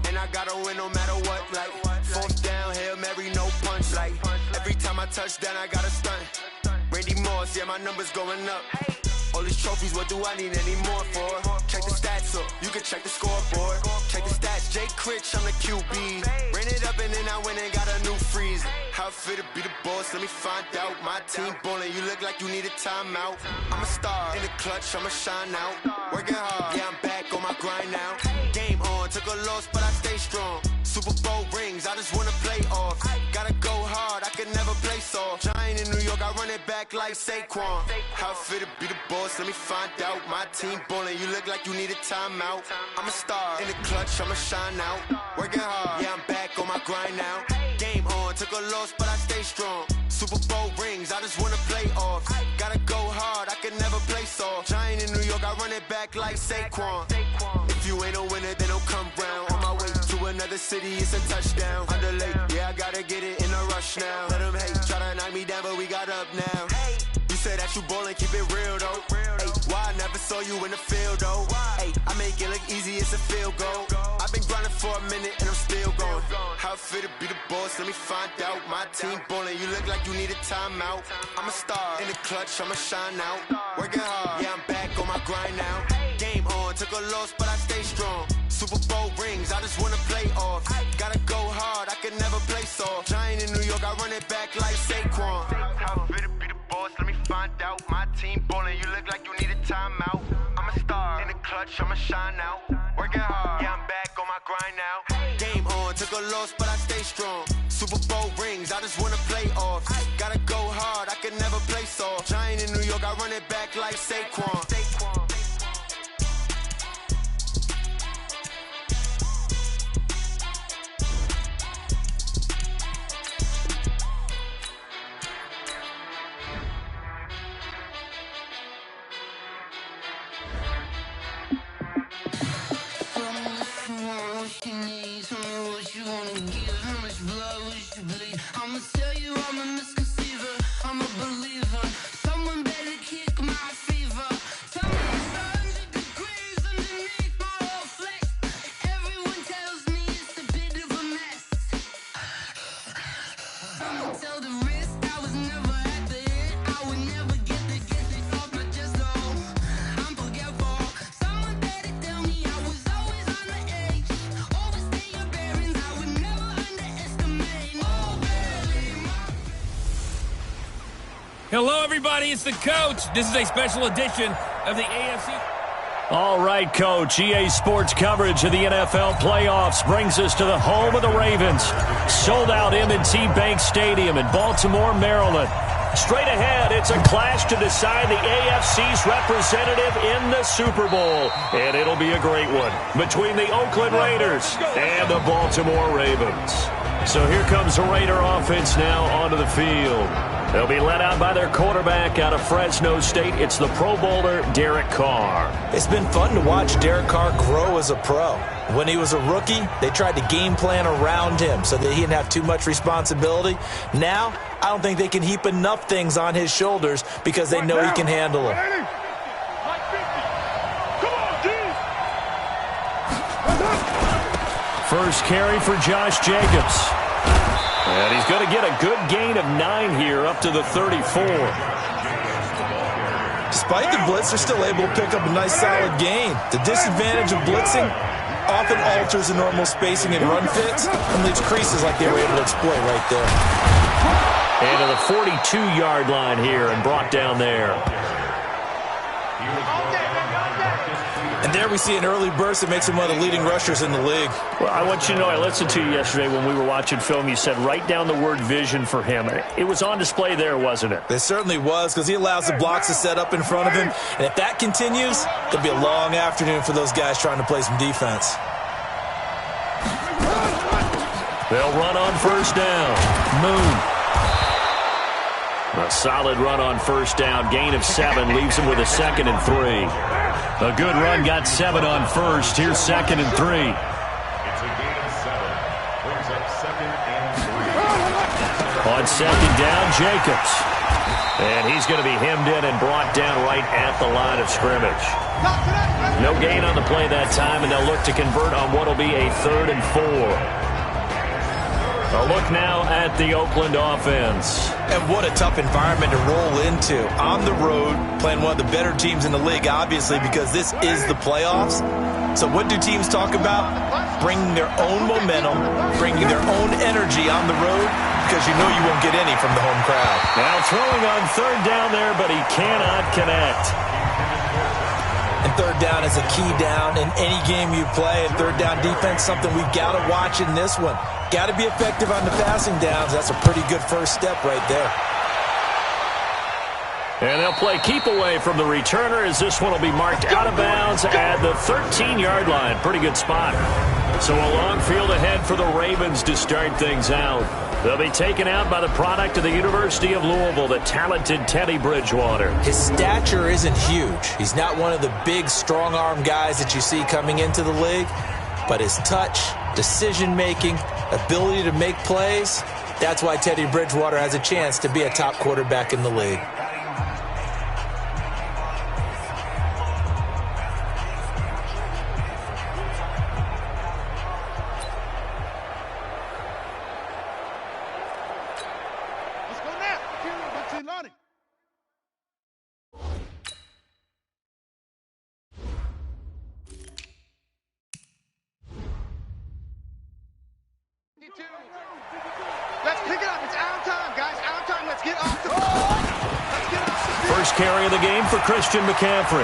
And I gotta win no matter what, like fourth down, Hail Mary, no punch. Like every time I touch down, I gotta stunt. Randy Moss, yeah, my numbers going up. All these trophies, what do I need any more for? Check the stats up, you can check the scoreboard. Check the stats, Jay Critch, I'm the QB. Ran it up and then I went and got a new freeze. How it feel to be the boss, let me find out. My team ballin', you look like you need a timeout. I'm a star in the clutch, I'ma shine out. Working hard, yeah, I'm back on my grind now. Game on, took a loss, but I stay strong. Super Bowl rings, I just wanna play off. Gotta go hard, I can never play soft. Giant in New York, I run it back like Saquon. How it feel to be the boss, let me find out. My team ballin', you look like you need a timeout. I'm a star in the clutch, I'ma shine out. Working hard, yeah, I'm back on my grind now. Game on, took a loss, but I stay strong. Super Bowl rings, I just wanna play off. Gotta go hard, I can never play soft. Giant in New York, I run it back like Saquon. If you ain't a winner, then don't come round. On my way to another city, it's a touchdown. Underlay, yeah, I gotta get it in a rush now. Let them hate, try to knock me down, but we got up now. You say that you ballin', keep it real though. Hey, why I never saw you in the field though? Hey, I make it look easy, it's a field goal. I've been grinding for a minute and I'm still going. How it feel to be the boss, let me find out. My team ballin', you look like you need a timeout. I'm a star in the clutch, I'ma shine out. Working hard, yeah, I'm back on my grind now. Game on, took a loss, but I stay strong. Super Bowl rings, I just wanna play off. Gotta go hard, I can never play soft. Giant in New York, I run it back like Saquon. How it feel to be the boss, let me find out. My team ballin', you look like you need a timeout. I'm a star in the clutch, I'ma shine out. Working hard, yeah, I'm back on my grind now. Game on, took a loss, but I stay strong. Super Bowl rings, I just wanna play off. Gotta go hard, I can never play soft. Giant in New York, I run it back like Saquon. I'ma tell you I'm a misconceiver, I'm a believer. Someone better kick my fever. Tell me it's 100 degrees underneath my whole flesh. Everyone tells me it's a bit of a mess. Someone tell the risk I was never at the end. I would never get this off my chest though. I'm forgetful. Someone better tell me I was always on the edge. Overstay your bearings, I would never underestimate. Oh, Hello, everybody. It's the coach. This is a special edition of the AFC. All right, Coach. EA Sports coverage of the NFL playoffs brings us to the home of the Ravens. Sold out M&T Bank Stadium in Baltimore, Maryland. Straight ahead, it's a clash to decide the AFC's representative in the Super Bowl. And it'll be a great one between the Oakland Raiders and the Baltimore Ravens. So here comes the Raider offense now onto the field. They'll be led out by their quarterback out of Fresno State. It's the Pro Bowler, Derek Carr. It's been fun to watch Derek Carr grow as a pro. When he was a rookie, they tried to game plan around him so that he didn't have too much responsibility. Now, I don't think they can heap enough things on his shoulders because they know he can handle them. First carry for Josh Jacobs. And he's going to get a good gain of 9 here up to the 34. Despite the blitz, they're still able to pick up a nice solid gain. The disadvantage of blitzing often alters the normal spacing and run fits and leaves creases like they were able to exploit right there. And to the 42-yard line here and brought down there. And there we see an early burst that makes him one of the leading rushers in the league. Well, I want you to know, I listened to you yesterday when we were watching film. You said write down the word vision for him. It was on display there, wasn't it? It certainly was, because he allows the blocks to set up in front of him. And if that continues, it'll be a long afternoon for those guys trying to play some defense. They'll run on first down. Moon. A solid run on first down. Gain of 7 leaves him with a 2nd and 3. A good run got 7 on first. Here's 2nd and 3. It's a gain of 7. Brings up 2nd and 3. On 2nd down, Jacobs. And he's going to be hemmed in and brought down right at the line of scrimmage. No gain on the play that time, and they'll look to convert on what will be a 3rd and 4. A look now at the Oakland offense. And what a tough environment to roll into. On the road, playing one of the better teams in the league, obviously, because this is the playoffs. So what do teams talk about? Bringing their own momentum, bringing their own energy on the road, because you know you won't get any from the home crowd. Now throwing on 3rd down there, but he cannot connect. And 3rd down is a key down in any game you play. And 3rd down defense, something we've got to watch in this one. Got to be effective on the passing downs. That's a pretty good first step right there. And they'll play keep away from the returner as this one will be marked out of bounds at the 13-yard line. Pretty good spot. So a long field ahead for the Ravens to start things out. They'll be taken out by the product of the University of Louisville, the talented Teddy Bridgewater. His stature isn't huge. He's not one of the big, strong-arm guys that you see coming into the league. But his touch, decision-making, ability to make plays, that's why Teddy Bridgewater has a chance to be a top quarterback in the league. Let's pick it up. It's our time, guys. Our time. Let's get off the field. Let's get off the field. First carry of the game for Christian McCaffrey.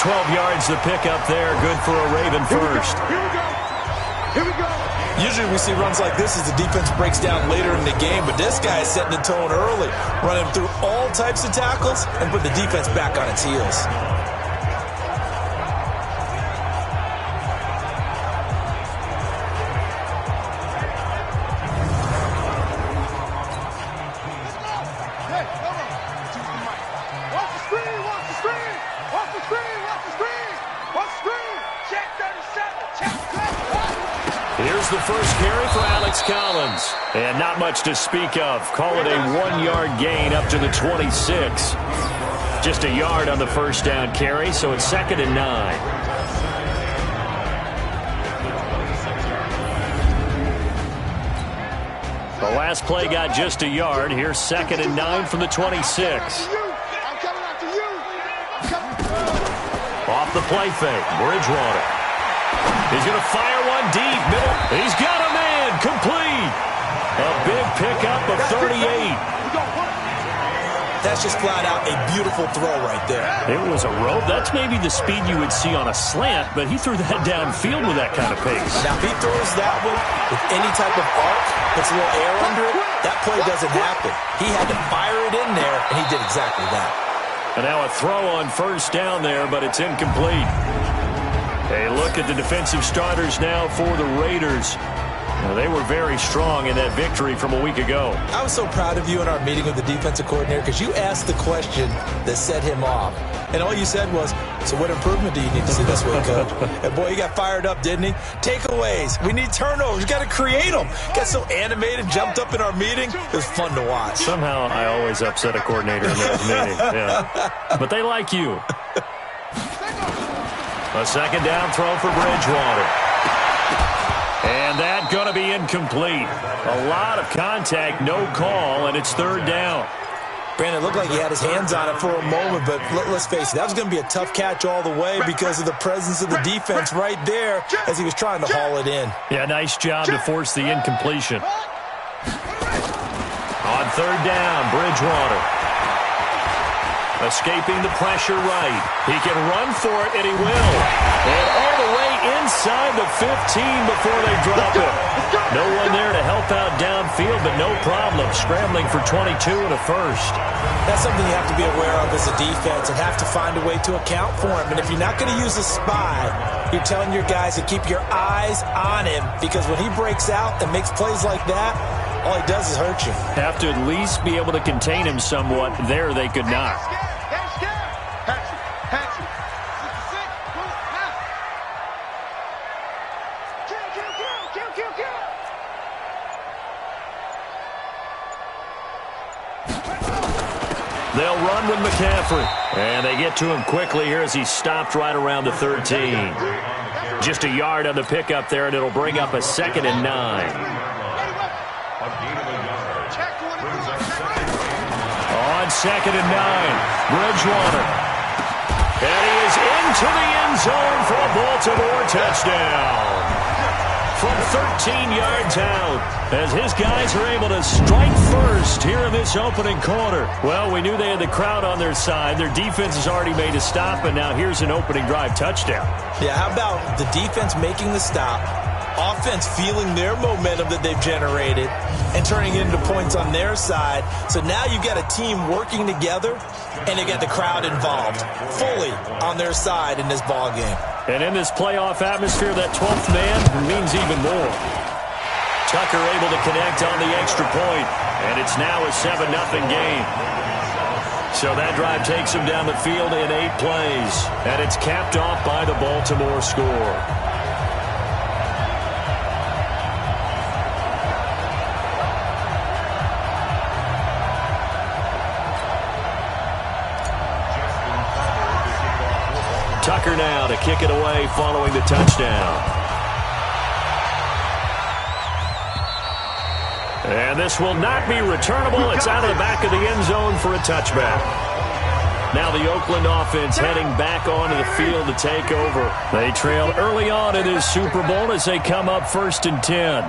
12 yards the pick up there. Good for a Raven first. Here we go. Here we go. Usually we see runs like this as the defense breaks down later in the game, but this guy is setting the tone early, running through all types of tackles and put the defense back on its heels. Here's the first carry for Alex Collins. And not much to speak of. Call it a 1-yard gain up to the 26. Just a yard on the first down carry, so it's 2nd and 9. The last play got just a yard. Here's 2nd and 9 from the 26. Off the play fake, Bridgewater. He's going to fire one deep, middle. He's got a man, complete. A big pickup of 38. That's just flat out a beautiful throw right there. It was a rope. That's maybe the speed you would see on a slant, but he threw that downfield with that kind of pace. Now, if he throws that one with any type of arc, puts a little air under it, that play doesn't happen. He had to fire it in there, and he did exactly that. And now a throw on first down there, but it's incomplete. A look at the defensive starters now for the Raiders. Now, they were very strong in that victory from a week ago. I was so proud of you in our meeting with the defensive coordinator because you asked the question that set him off. And all you said was, so what improvement do you need to see this week, Coach? And boy, he got fired up, didn't he? Takeaways. We need turnovers. We got to create them. Got so animated, jumped up in our meeting. It was fun to watch. Somehow I always upset a coordinator in those meetings. Yeah. But they like you. A second down throw for Bridgewater. And that going to be incomplete. A lot of contact, no call, and it's 3rd down. Brandon, it looked like he had his hands on it for a moment, but let's face it, that was going to be a tough catch all the way because of the presence of the defense right there as he was trying to haul it in. Yeah, nice job to force the incompletion. On 3rd down, Bridgewater. Escaping the pressure right. He can run for it, and he will. And all the way inside the 15 before they drop it. No one there to help out downfield, but no problem. Scrambling for 22 and a first. That's something you have to be aware of as a defense and have to find a way to account for him. And if you're not going to use a spy, you're telling your guys to keep your eyes on him because when he breaks out and makes plays like that, all he does is hurt you. Have to at least be able to contain him somewhat. There they could not. They'll run with McCaffrey. And they get to him quickly here as he's stopped right around the 13. Just a yard on the pickup there, and it'll bring up a 2nd and 9. On 2nd and 9, Bridgewater. And he is into the end zone for a Baltimore touchdown. From 13 yards out, as his guys are able to strike first here in this opening quarter. Well, we knew they had the crowd on their side. Their defense has already made a stop, and now here's an opening drive touchdown. Yeah, how about the defense making the stop, offense feeling their momentum that they've generated, and turning it into points on their side. So now you've got a team working together, and they got the crowd involved fully on their side in this ball game. And in this playoff atmosphere, that 12th man means even more. Tucker able to connect on the extra point, and it's now a 7-0 game. So that drive takes him down the field in 8 plays, and it's capped off by the Baltimore score. Tucker now to kick it away following the touchdown. And this will not be returnable. It's out of the back of the end zone for a touchback. Now the Oakland offense heading back onto the field to take over. They trailed early on in this Super Bowl as they come up 1st and 10.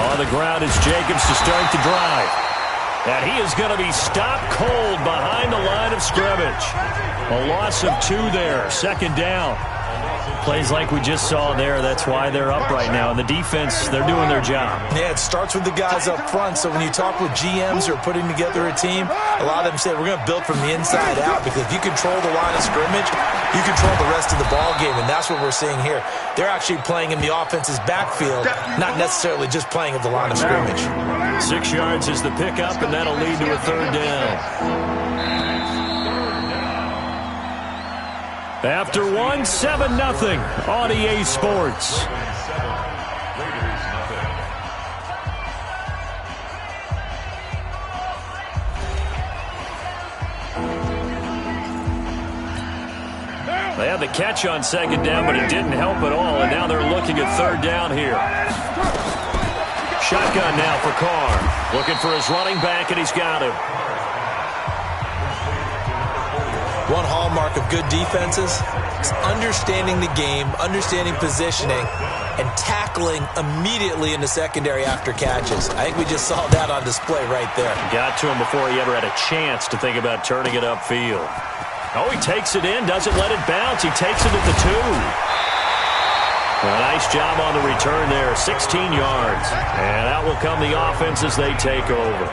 On the ground is Jacobs to start the drive. And he is going to be stopped cold behind the line of scrimmage. A loss of 2 there, 2nd down. Plays like we just saw there. That's why they're up right now. And the defense, they're doing their job. Yeah, it starts with the guys up front. So when you talk with GMs who are putting together a team, a lot of them say we're going to build from the inside out, because if you control the line of scrimmage, you control the rest of the ball game, and that's what we're seeing here. They're actually playing in the offense's backfield, not necessarily just playing at the line of scrimmage. 6 yards is the pickup, and that'll lead to a 3rd down. After 7-0 on EA Sports. They had the catch on 2nd down, but it didn't help at all, and now they're looking at 3rd down here. Shotgun now for Carr. Looking for his running back, and he's got him. One hallmark of good defenses is understanding the game, understanding positioning, and tackling immediately in the secondary after catches. I think we just saw that on display right there. Got to him before he ever had a chance to think about turning it upfield. Oh, he takes it in, doesn't let it bounce. He takes it at the 2. A nice job on the return there, 16 yards. And out will come the offense as they take over.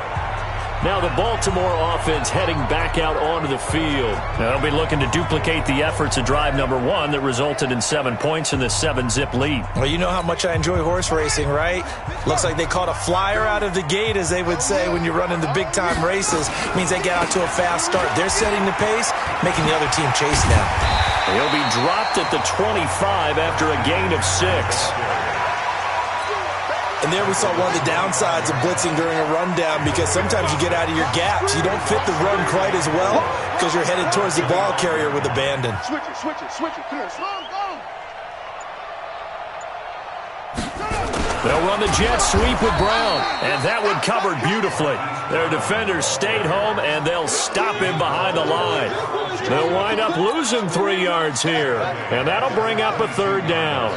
Now the Baltimore offense heading back out onto the field. They'll be looking to duplicate the efforts of drive number 1 that resulted in 7 points in the 7-zip lead. Well, you know how much I enjoy horse racing, right? Looks like they caught a flyer out of the gate, as they would say when you're running the big-time races. It means they get out to a fast start. They're setting the pace, making the other team chase now. He'll be dropped at the 25 after a gain of 6. And there we saw one of the downsides of blitzing during a rundown, because sometimes you get out of your gaps. You don't fit the run quite as well because you're headed towards the ball carrier with abandon. Switch it, switch it, switch it. Come on, slow go. They'll run the jet sweep with Brown, and that one covered beautifully. Their defenders stayed home, and they'll stop him behind the line. They'll wind up losing 3 yards here, and that'll bring up a 3rd down.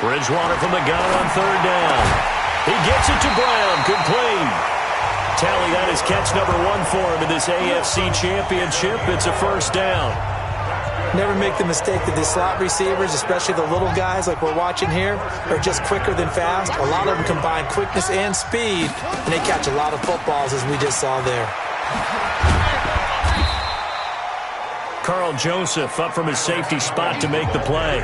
Bridgewater from the gun on 3rd down. He gets it to Brown, complete. Tally, that is catch number 1 for him in this AFC Championship. It's a 1st down. Never make the mistake that the slot receivers, especially the little guys like we're watching here, are just quicker than fast. A lot of them combine quickness and speed, and they catch a lot of footballs, as we just saw there. Carl Joseph up from his safety spot to make the play.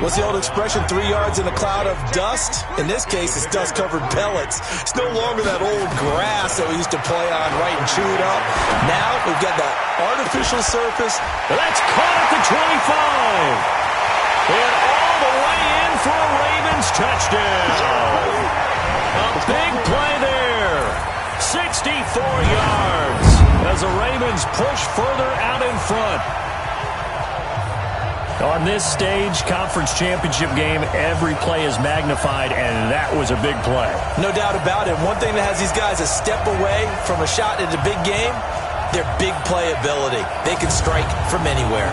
What's the old expression, 3 yards in a cloud of dust? In this case, it's dust-covered pellets. It's no longer that old grass that we used to play on, right, and chew it up. Now we've got that artificial surface. That's caught at the 25. And all the way in for a Ravens touchdown. A big play there. 64 yards as the Ravens push further out in front. On this stage, conference championship game, every play is magnified, and that was a big play. No doubt about it. One thing that has these guys a step away from a shot at a big game, their big play ability. They can strike from anywhere.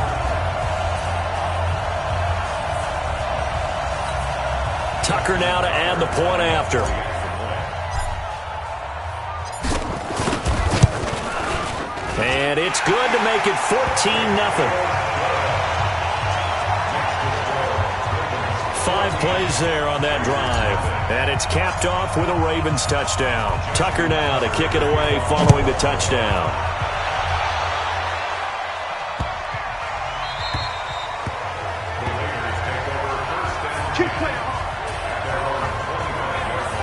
Tucker now to add the point after. And it's good to make it 14-0. 5 plays there on that drive. And it's capped off with a Ravens touchdown. Tucker now to kick it away following the touchdown.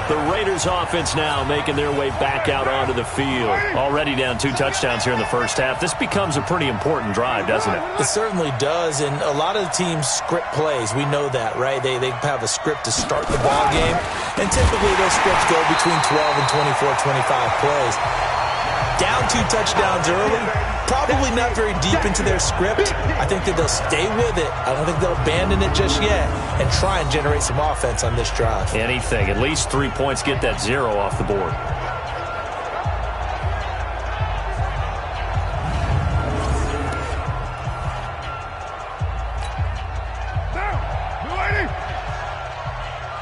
The Raiders offense now making their way back out onto the field. Already down 2 touchdowns here in the first half. This becomes a pretty important drive, doesn't it? It certainly does, and a lot of the teams script plays. We know that, right? They have a script to start the ball game, and typically those scripts go between 12 and 24, 25 plays. Down 2 touchdowns early, probably not very deep into their script. I think that they'll stay with it. I don't think they'll abandon it just yet and try and generate some offense on this drive. Anything. At least 3 points, get that 0 off the board.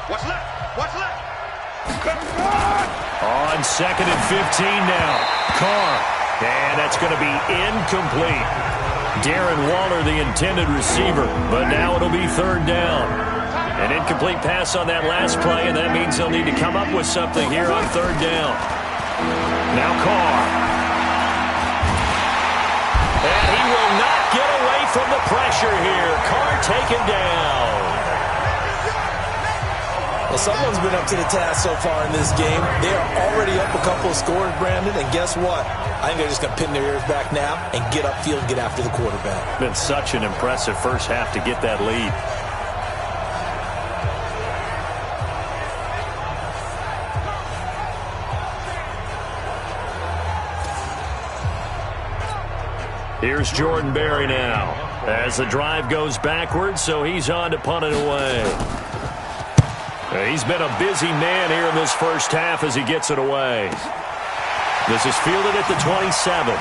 What's left? What's left? On 2nd and 15 now. Carr. And that's going to be incomplete. Darren Waller, the intended receiver. But now it'll be 3rd down. An incomplete pass on that last play, and that means they'll need to come up with something here on 3rd down. Now Carr. And he will not get away from the pressure here. Carr taken down. Well, someone's been up to the task so far in this game. They are already up a couple of scores, Brandon, and guess what? I think they're just going to pin their ears back now and get upfield and get after the quarterback. Been such an impressive first half to get that lead. Here's Jordan Berry now as the drive goes backwards, so he's on to punt it away. He's been a busy man here in this first half as he gets it away. This is fielded at the 27.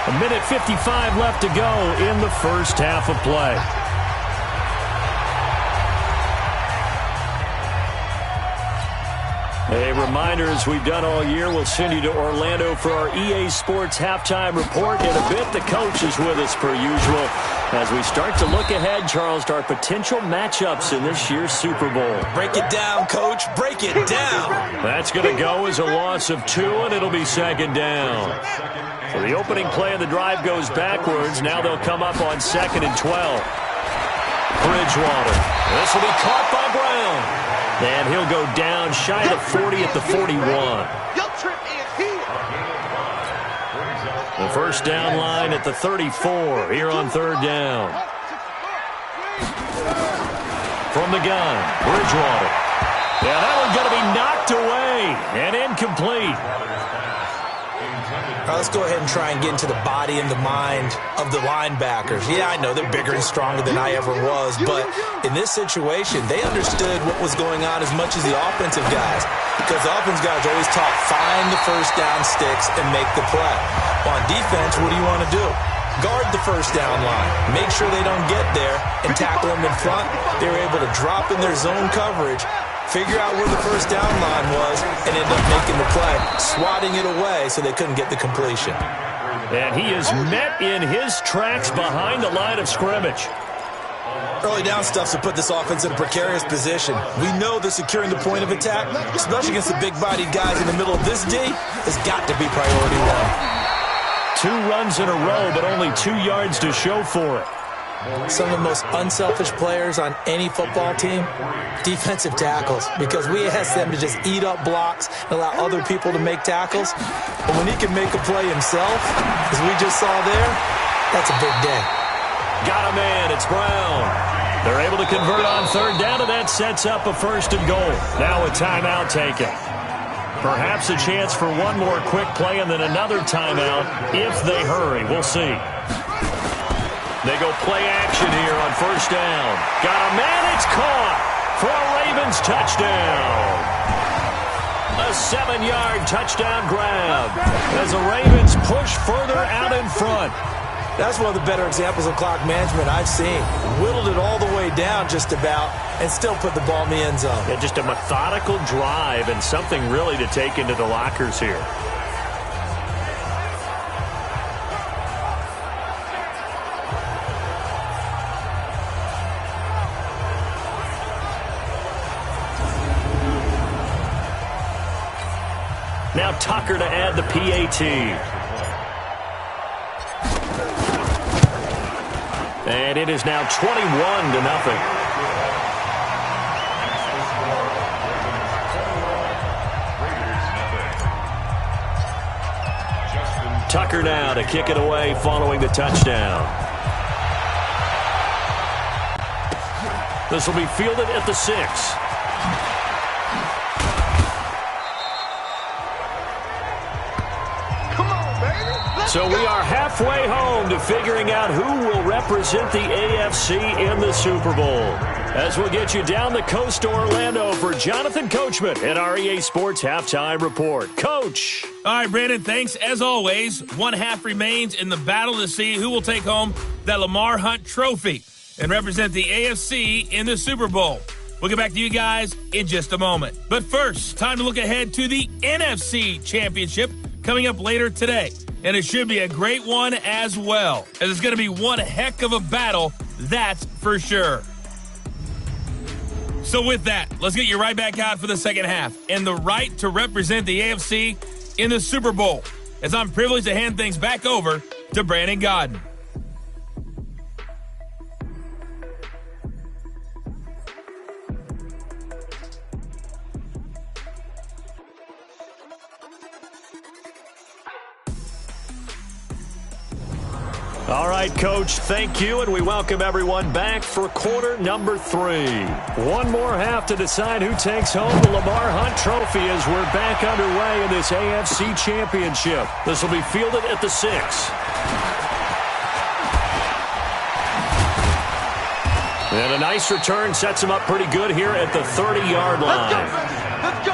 A minute 55 left to go in the first half of play. A reminder, as we've done all year, we'll send you to Orlando for our EA Sports halftime report. In a bit, the coach is with us per usual as we start to look ahead, Charles, to our potential matchups in this year's Super Bowl. Break it down, Coach. Break it down. That's going to go as a loss of 2, and it'll be 2nd down. So the opening play of the drive goes backwards. Now they'll come up on 2nd and 12. Bridgewater. This will be caught by Brown. And he'll go down shy of the 40 at the 41. The first down line at the 34 here on 3rd down. From the gun, Bridgewater. Yeah, that one's going to be knocked away and incomplete. Let's go ahead and try and get into the body and the mind of the linebackers. Yeah, I know they're bigger and stronger than I ever was, but in this situation, they understood what was going on as much as the offensive guys, because the offensive guys always taught, find the first down sticks and make the play. On defense, what do you want to do? Guard the first down line. Make sure they don't get there and tackle them in front. They were able to drop in their zone coverage, figure out where the first down line was, and end up making the play, swatting it away so they couldn't get the completion. And he is met in his tracks behind the line of scrimmage. Early down stuff to put this offense in a precarious position. We know that securing the point of attack, especially against the big-bodied guys in the middle of this D, has got to be priority one. 2 runs in a row, but only 2 yards to show for it. Some of the most unselfish players on any football team, defensive tackles, because we ask them to just eat up blocks and allow other people to make tackles. But when he can make a play himself, as we just saw there, that's a big day. Got a man. It's Brown. They're able to convert on 3rd down, and that sets up a 1st and goal. Now a timeout taken. Perhaps a chance for one more quick play and then another timeout if they hurry. We'll see. They go play action here on 1st down. Got a man. It's caught for a Ravens touchdown. A 7-yard touchdown grab as the Ravens push further out in front. That's one of the better examples of clock management I've seen. Whittled it all the way down just about and still put the ball in the end zone. Yeah, just a methodical drive and something really to take into the lockers here. Now Tucker to add the PAT. And it is now 21-0. Tucker now to kick it away following the touchdown. This will be fielded at the 6. So we are halfway home to figuring out who will represent the AFC in the Super Bowl. As we'll get you down the coast to Orlando for Jonathan Coachman at our EA Sports Halftime Report. Coach. All right, Brandon, thanks. As always, 1 half remains in the battle to see who will take home that Lamar Hunt trophy and represent the AFC in the Super Bowl. We'll get back to you guys in just a moment. But first, time to look ahead to the NFC Championship coming up later today. And it should be a great one as well, as it's going to be one heck of a battle, that's for sure. So with that, let's get you right back out for the second half and the right to represent the AFC in the Super Bowl, as I'm privileged to hand things back over to Brandon Gaudin. All right, Coach, thank you, and we welcome everyone back for quarter number 3. One more half to decide who takes home the Lamar Hunt trophy as we're back underway in this AFC Championship. This will be fielded at the 6. And a nice return sets him up pretty good here at the 30-yard line. Let's go.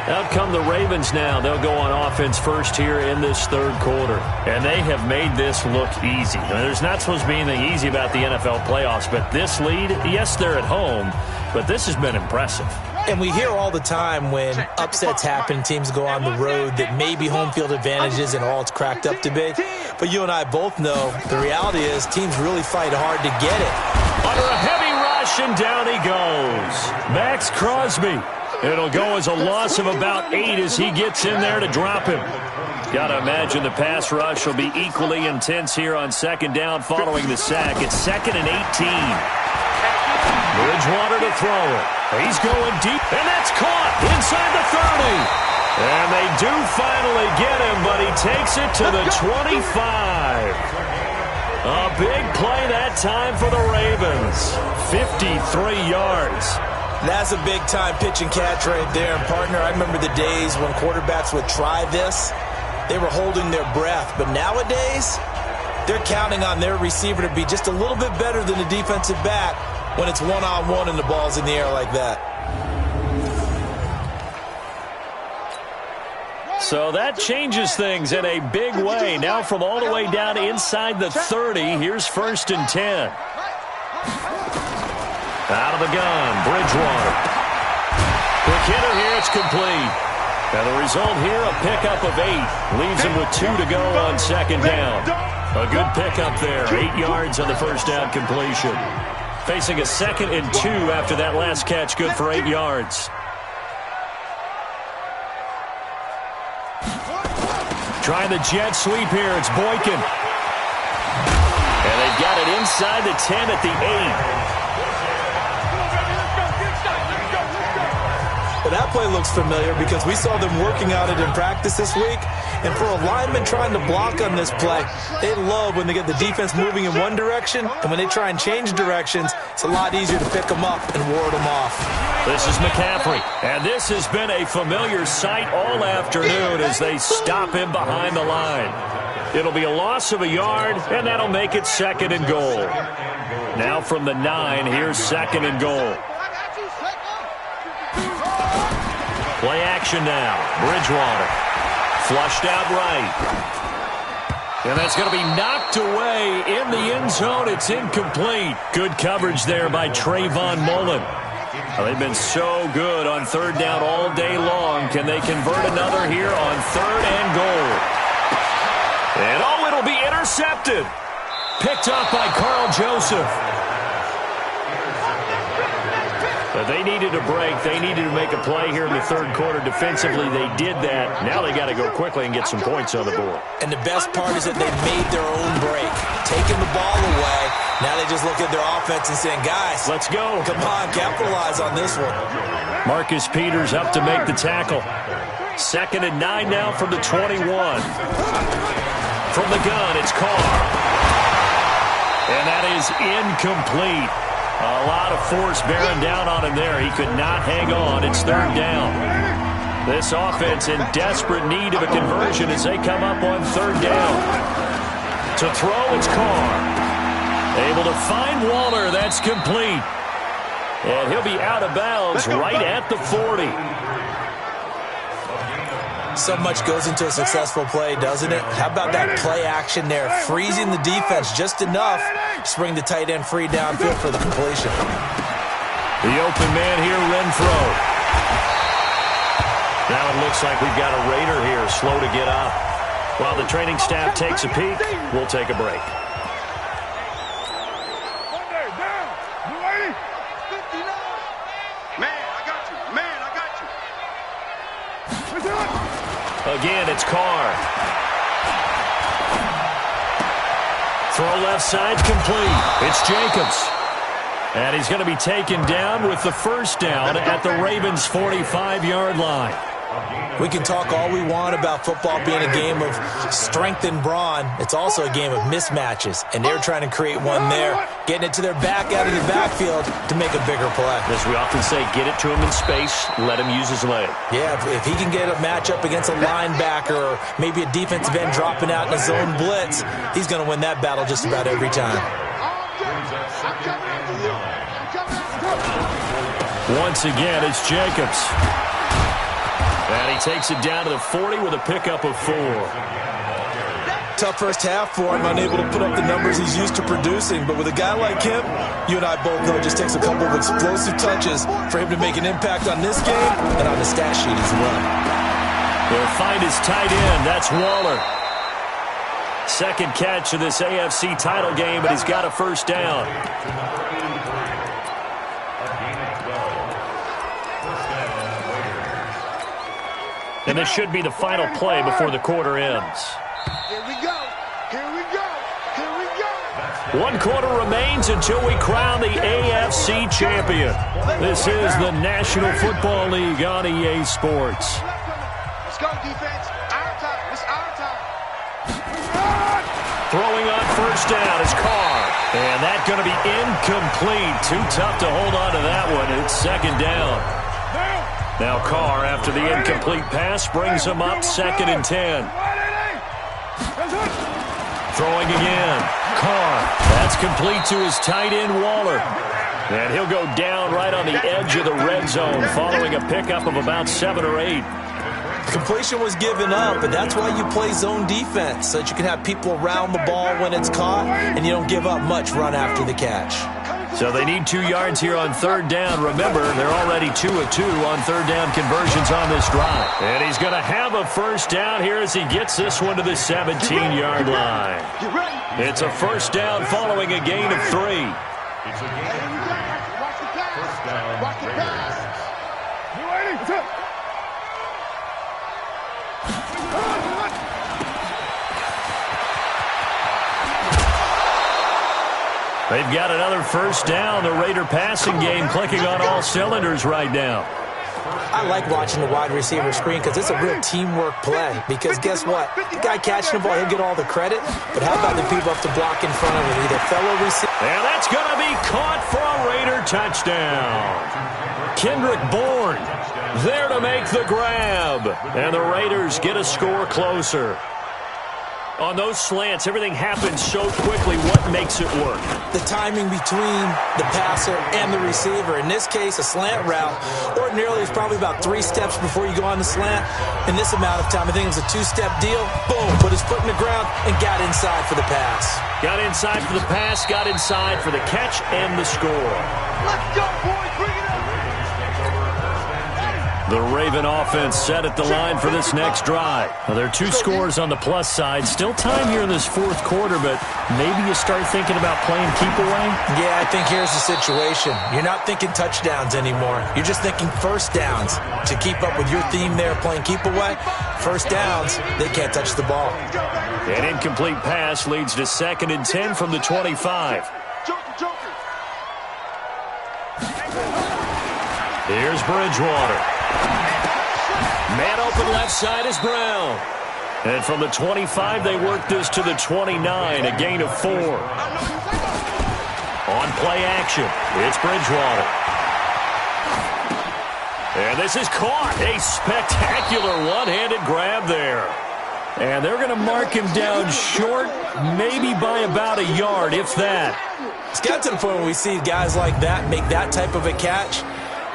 Out come the Ravens now. They'll go on offense first here in this 3rd quarter. And they have made this look easy. I mean, there's not supposed to be anything easy about the NFL playoffs, but this lead, yes, they're at home, but this has been impressive. And we hear all the time when upsets happen, teams go on the road, that maybe home field advantage isn't all it's cracked up to be. But you and I both know the reality is teams really fight hard to get it. Under a heavy rush, and down he goes. Max Crosby. It'll go as a loss of about 8 as he gets in there to drop him. Got to imagine the pass rush will be equally intense here on 2nd down following the sack. It's 2nd and 18. Bridgewater to throw it. He's going deep, and that's caught inside the 30. And they do finally get him, but he takes it to the 25. A big play that time for the Ravens. 53 yards. That's a big-time pitch and catch right there. And, partner, I remember the days when quarterbacks would try this. They were holding their breath. But nowadays, they're counting on their receiver to be just a little bit better than the defensive back when it's one-on-one and the ball's in the air like that. So that changes things in a big way. Now from all the way down inside the 30, here's 1st and 10. Out of the gun, Bridgewater. Quick hitter here, it's complete. And the result here, a pickup of 8. Leaves him with 2 to go on second down. A good pickup there. 8 yards on the first down completion. Facing a 2nd and 2 after that last catch, good for 8 yards. Trying the jet sweep here. It's Boykin. And they've got it inside the 10 at the 8. Well, that play looks familiar because we saw them working on it in practice this week. And for a lineman trying to block on this play, they love when they get the defense moving in one direction. And when they try and change directions, it's a lot easier to pick them up and ward them off. This is McCaffrey. And this has been a familiar sight all afternoon as they stop him behind the line. It'll be a loss of a yard, and that'll make it 2nd and goal. Now from the 9, here's 2nd and goal. Play action now. Bridgewater. Flushed out right. And that's going to be knocked away in the end zone. It's incomplete. Good coverage there by Trayvon Mullen. They've been so good on 3rd down all day long. Can they convert another here on 3rd and goal? And oh, it'll be intercepted. Picked up by Carl Joseph. But they needed a break. They needed to make a play here in the 3rd quarter. Defensively, they did that. Now they got to go quickly and get some points on the board. And the best part is that they made their own break. Taking the ball away. Now they just look at their offense and saying, guys, let's go. Come on, capitalize on this one. Marcus Peters up to make the tackle. 2nd and 9 now from the 21. From the gun, it's Carr. And that is incomplete. A lot of force bearing down on him there. He could not hang on. It's 3rd down. This offense in desperate need of a conversion as they come up on 3rd down. To throw, it's Carr. Able to find Waller. That's complete. And he'll be out of bounds right at the 40. So much goes into a successful play, doesn't it? How about that play action there? Freezing the defense just enough to bring the tight end free downfield for the completion. The open man here, Renfro. Now it looks like we've got a Raider here, slow to get up. While the training staff takes a peek, we'll take a break. Again, it's Carr. Throw left side complete. It's Jacobs. And he's going to be taken down with the 1st down at the Ravens' 45-yard line. We can talk all we want about football being a game of strength and brawn. It's also a game of mismatches, and they're trying to create one there, getting it to their back out of the backfield to make a bigger play. As we often say, get it to him in space, let him use his leg. Yeah, if he can get a matchup against a linebacker or maybe a defensive end dropping out in a zone blitz, he's going to win that battle just about every time. Once again, it's Jacobs. And he takes it down to the 40 with a pickup of 4. Tough first half for him, unable to put up the numbers he's used to producing. But with a guy like him, you and I both know it just takes a couple of explosive touches for him to make an impact on this game and on the stat sheet as well. They'll find his tight end. That's Waller. 2nd catch of this AFC title game, and he's got a 1st down. And this should be the final play before the quarter ends. Here we go. Here we go. Here we go. 1 quarter remains until we crown the AFC champion. This is the National Football League on EA Sports. Let's go, defense. Our time. It's our time. Throwing on 1st down is Carr. And that's going to be incomplete. Too tough to hold on to that one. It's 2nd down. Now Carr, after the incomplete pass, brings him up 2nd and 10. Throwing again. Carr. That's complete to his tight end, Waller. And he'll go down right on the edge of the red zone following a pickup of about 7 or 8. Completion was given up, but that's why you play zone defense, so that you can have people around the ball when it's caught, and you don't give up much run after the catch. So they need 2 yards here on third down. Remember, they're already 2 of 2 on third down conversions on this drive. And he's going to have a first down here as he gets this one to the 17-yard line. It's a first down following a gain of 3. It's a gain of 3. First down, Raiders. They've got another first down. The Raider passing game clicking on all cylinders right now. I like watching the wide receiver screen because it's a real teamwork play. Because guess what? The guy catching the ball, he'll get all the credit. But how about the people up to block in front of him? Either fellow receiver. And that's going to be caught for a Raider touchdown. Kendrick Bourne there to make the grab. And the Raiders get a score closer. On those slants, everything happens so quickly. What makes it work? The timing between the passer and the receiver. In this case, a slant route. Ordinarily, it's probably about 3 steps before you go on the slant. In this amount of time, I think it was a 2-step deal. Boom, put his foot in the ground and got inside for the pass. Got inside for the pass, got inside for the catch and the score. Let's go, boys. Bring it up. The Raven offense set at the line for this next drive. Now, there are 2 scores on the plus side. Still time here in this fourth quarter, but maybe you start thinking about playing keep away? Yeah, I think here's the situation. You're not thinking touchdowns anymore. You're just thinking first downs. To keep up with your theme there, playing keep away, first downs, they can't touch the ball. An incomplete pass leads to 2nd and 10 from the 25. Here's Bridgewater. Man open left side is Brown. And from the 25, they work this to the 29, a gain of 4. On play action, it's Bridgewater. And this is caught. A spectacular one-handed grab there. And they're going to mark him down short, maybe by about a yard, if that. It's got to the point where we see guys like that make that type of a catch.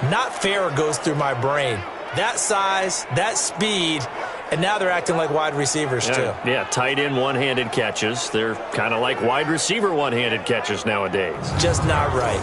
Not fair goes through my brain. That size, that speed, and now they're acting like wide receivers too. Yeah, tight end one-handed catches. They're kind of like wide receiver one-handed catches nowadays. Just not right.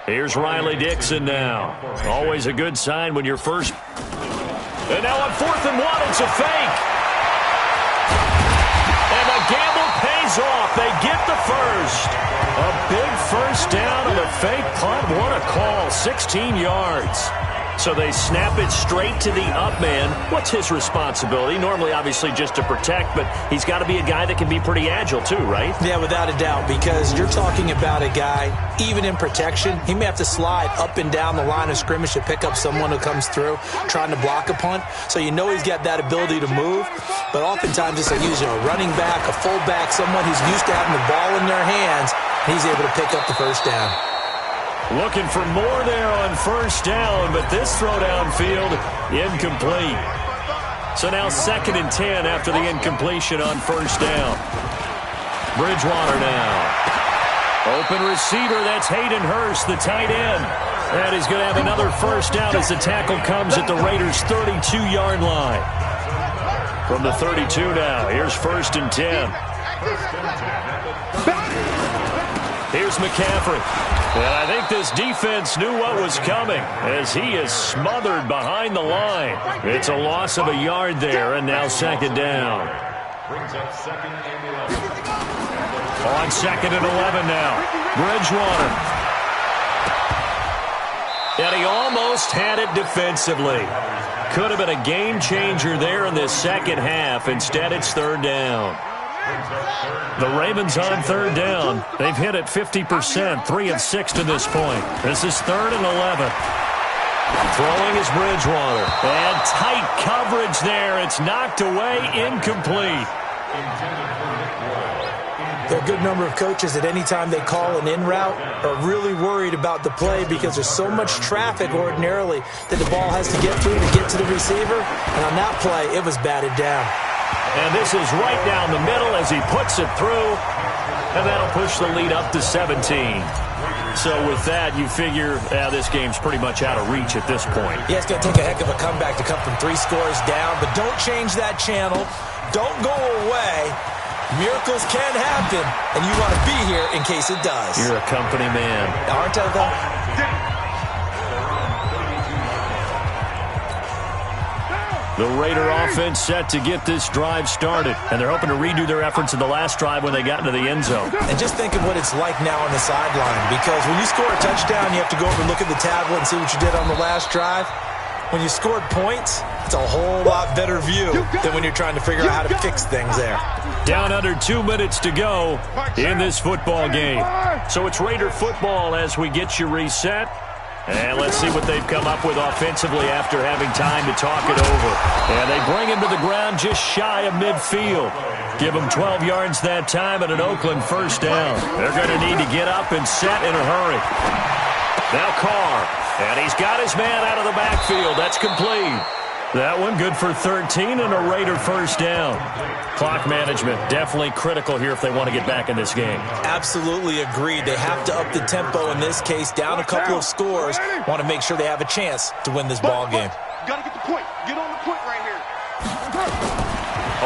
Here's Riley Dixon now. Always a good sign when you're first. And now on 4th and 1, it's a fake. And the gamble pays off. They get the first. A big first down on a fake punt. What a call. 16 yards. So they snap it straight to the up man. What's his responsibility? Normally, obviously, just to protect, but he's got to be a guy that can be pretty agile too, right? Yeah, without a doubt, because you're talking about a guy, even in protection, he may have to slide up and down the line of scrimmage to pick up someone who comes through trying to block a punt. So you know he's got that ability to move, but oftentimes it's like using a running back, a fullback, someone who's used to having the ball in their hands, and he's able to pick up the first down. Looking for more there on first down, but this throw downfield, incomplete. So now 2nd and 10 after the incompletion on first down. Bridgewater now. Open receiver, that's Hayden Hurst, the tight end. And he's going to have another first down as the tackle comes at the Raiders' 32-yard line. From the 32 now, here's 1st and 10. Here's McCaffrey. And I think this defense knew what was coming as he is smothered behind the line. It's a loss of a yard there, and now 2nd down. Brings up 2nd and 11. On 2nd and 11 now, Bridgewater. And he almost had it defensively. Could have been a game changer there in this second half. Instead, it's 3rd down. The Ravens on 3rd down. They've hit it 50%, 3 of 6 to this point. This is 3rd and 11. Throwing is Bridgewater. And tight coverage there. It's knocked away, incomplete. There are a good number of coaches that any time they call an in route are really worried about the play because there's so much traffic ordinarily that the ball has to get through to get to the receiver. And on that play, it was batted down. And this is right down the middle as he puts it through. And that'll push the lead up to 17. So with that, you figure this game's pretty much out of reach at this point. Yeah, it's going to take a heck of a comeback to come from 3 scores down. But don't change that channel. Don't go away. Miracles can happen, and you want to be here in case it does. You're a company man. Aren't I, though? The Raider offense set to get this drive started, and they're hoping to redo their efforts in the last drive when they got into the end zone. And just think of what it's like now on the sideline, because when you score a touchdown, you have to go over and look at the tablet and see what you did on the last drive. When you scored points, it's a whole lot better view than when you're trying to figure out how to fix things there. Down under 2 minutes to go in this football game. So it's Raider football as we get you reset. And let's see what they've come up with offensively after having time to talk it over. And they bring him to the ground just shy of midfield. Give him 12 yards that time and an Oakland first down. They're going to need to get up and set in a hurry. Now Carr. And he's got his man out of the backfield. That's complete. That one good for 13 and a Raider first down. Clock management definitely critical here if they want to get back in this game. Absolutely agreed. They have to up the tempo in this case. Down a couple of scores. Want to make sure they have a chance to win this ball game. Got to get the point. Get on the point right here.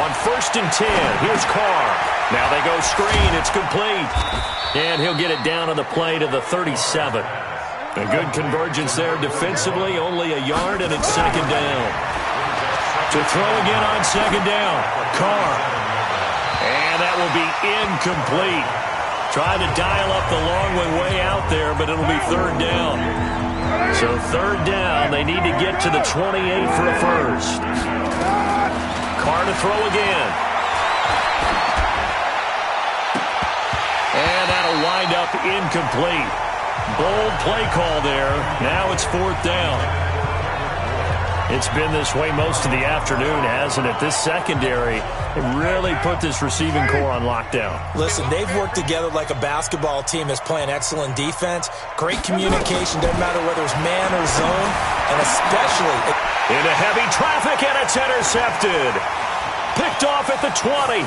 On 1st and 10, here's Carr. Now they go screen. It's complete. And he'll get it down on the play to the 37. A good convergence there defensively, only a yard, and it's second down. To throw again on second down, Carr. And that will be incomplete. Trying to dial up the long way out there, but it'll be third down. So third down, they need to get to the 28 for a first. Carr to throw again. And that'll wind up incomplete. Bold play call there. Now it's fourth down. It's been this way most of the afternoon, hasn't it? This secondary really put this receiving core on lockdown. Listen, they've worked together like a basketball team that's playing excellent defense. Great communication, doesn't matter whether it's man or zone, and especially into heavy traffic, and it's intercepted. Picked off at the 20.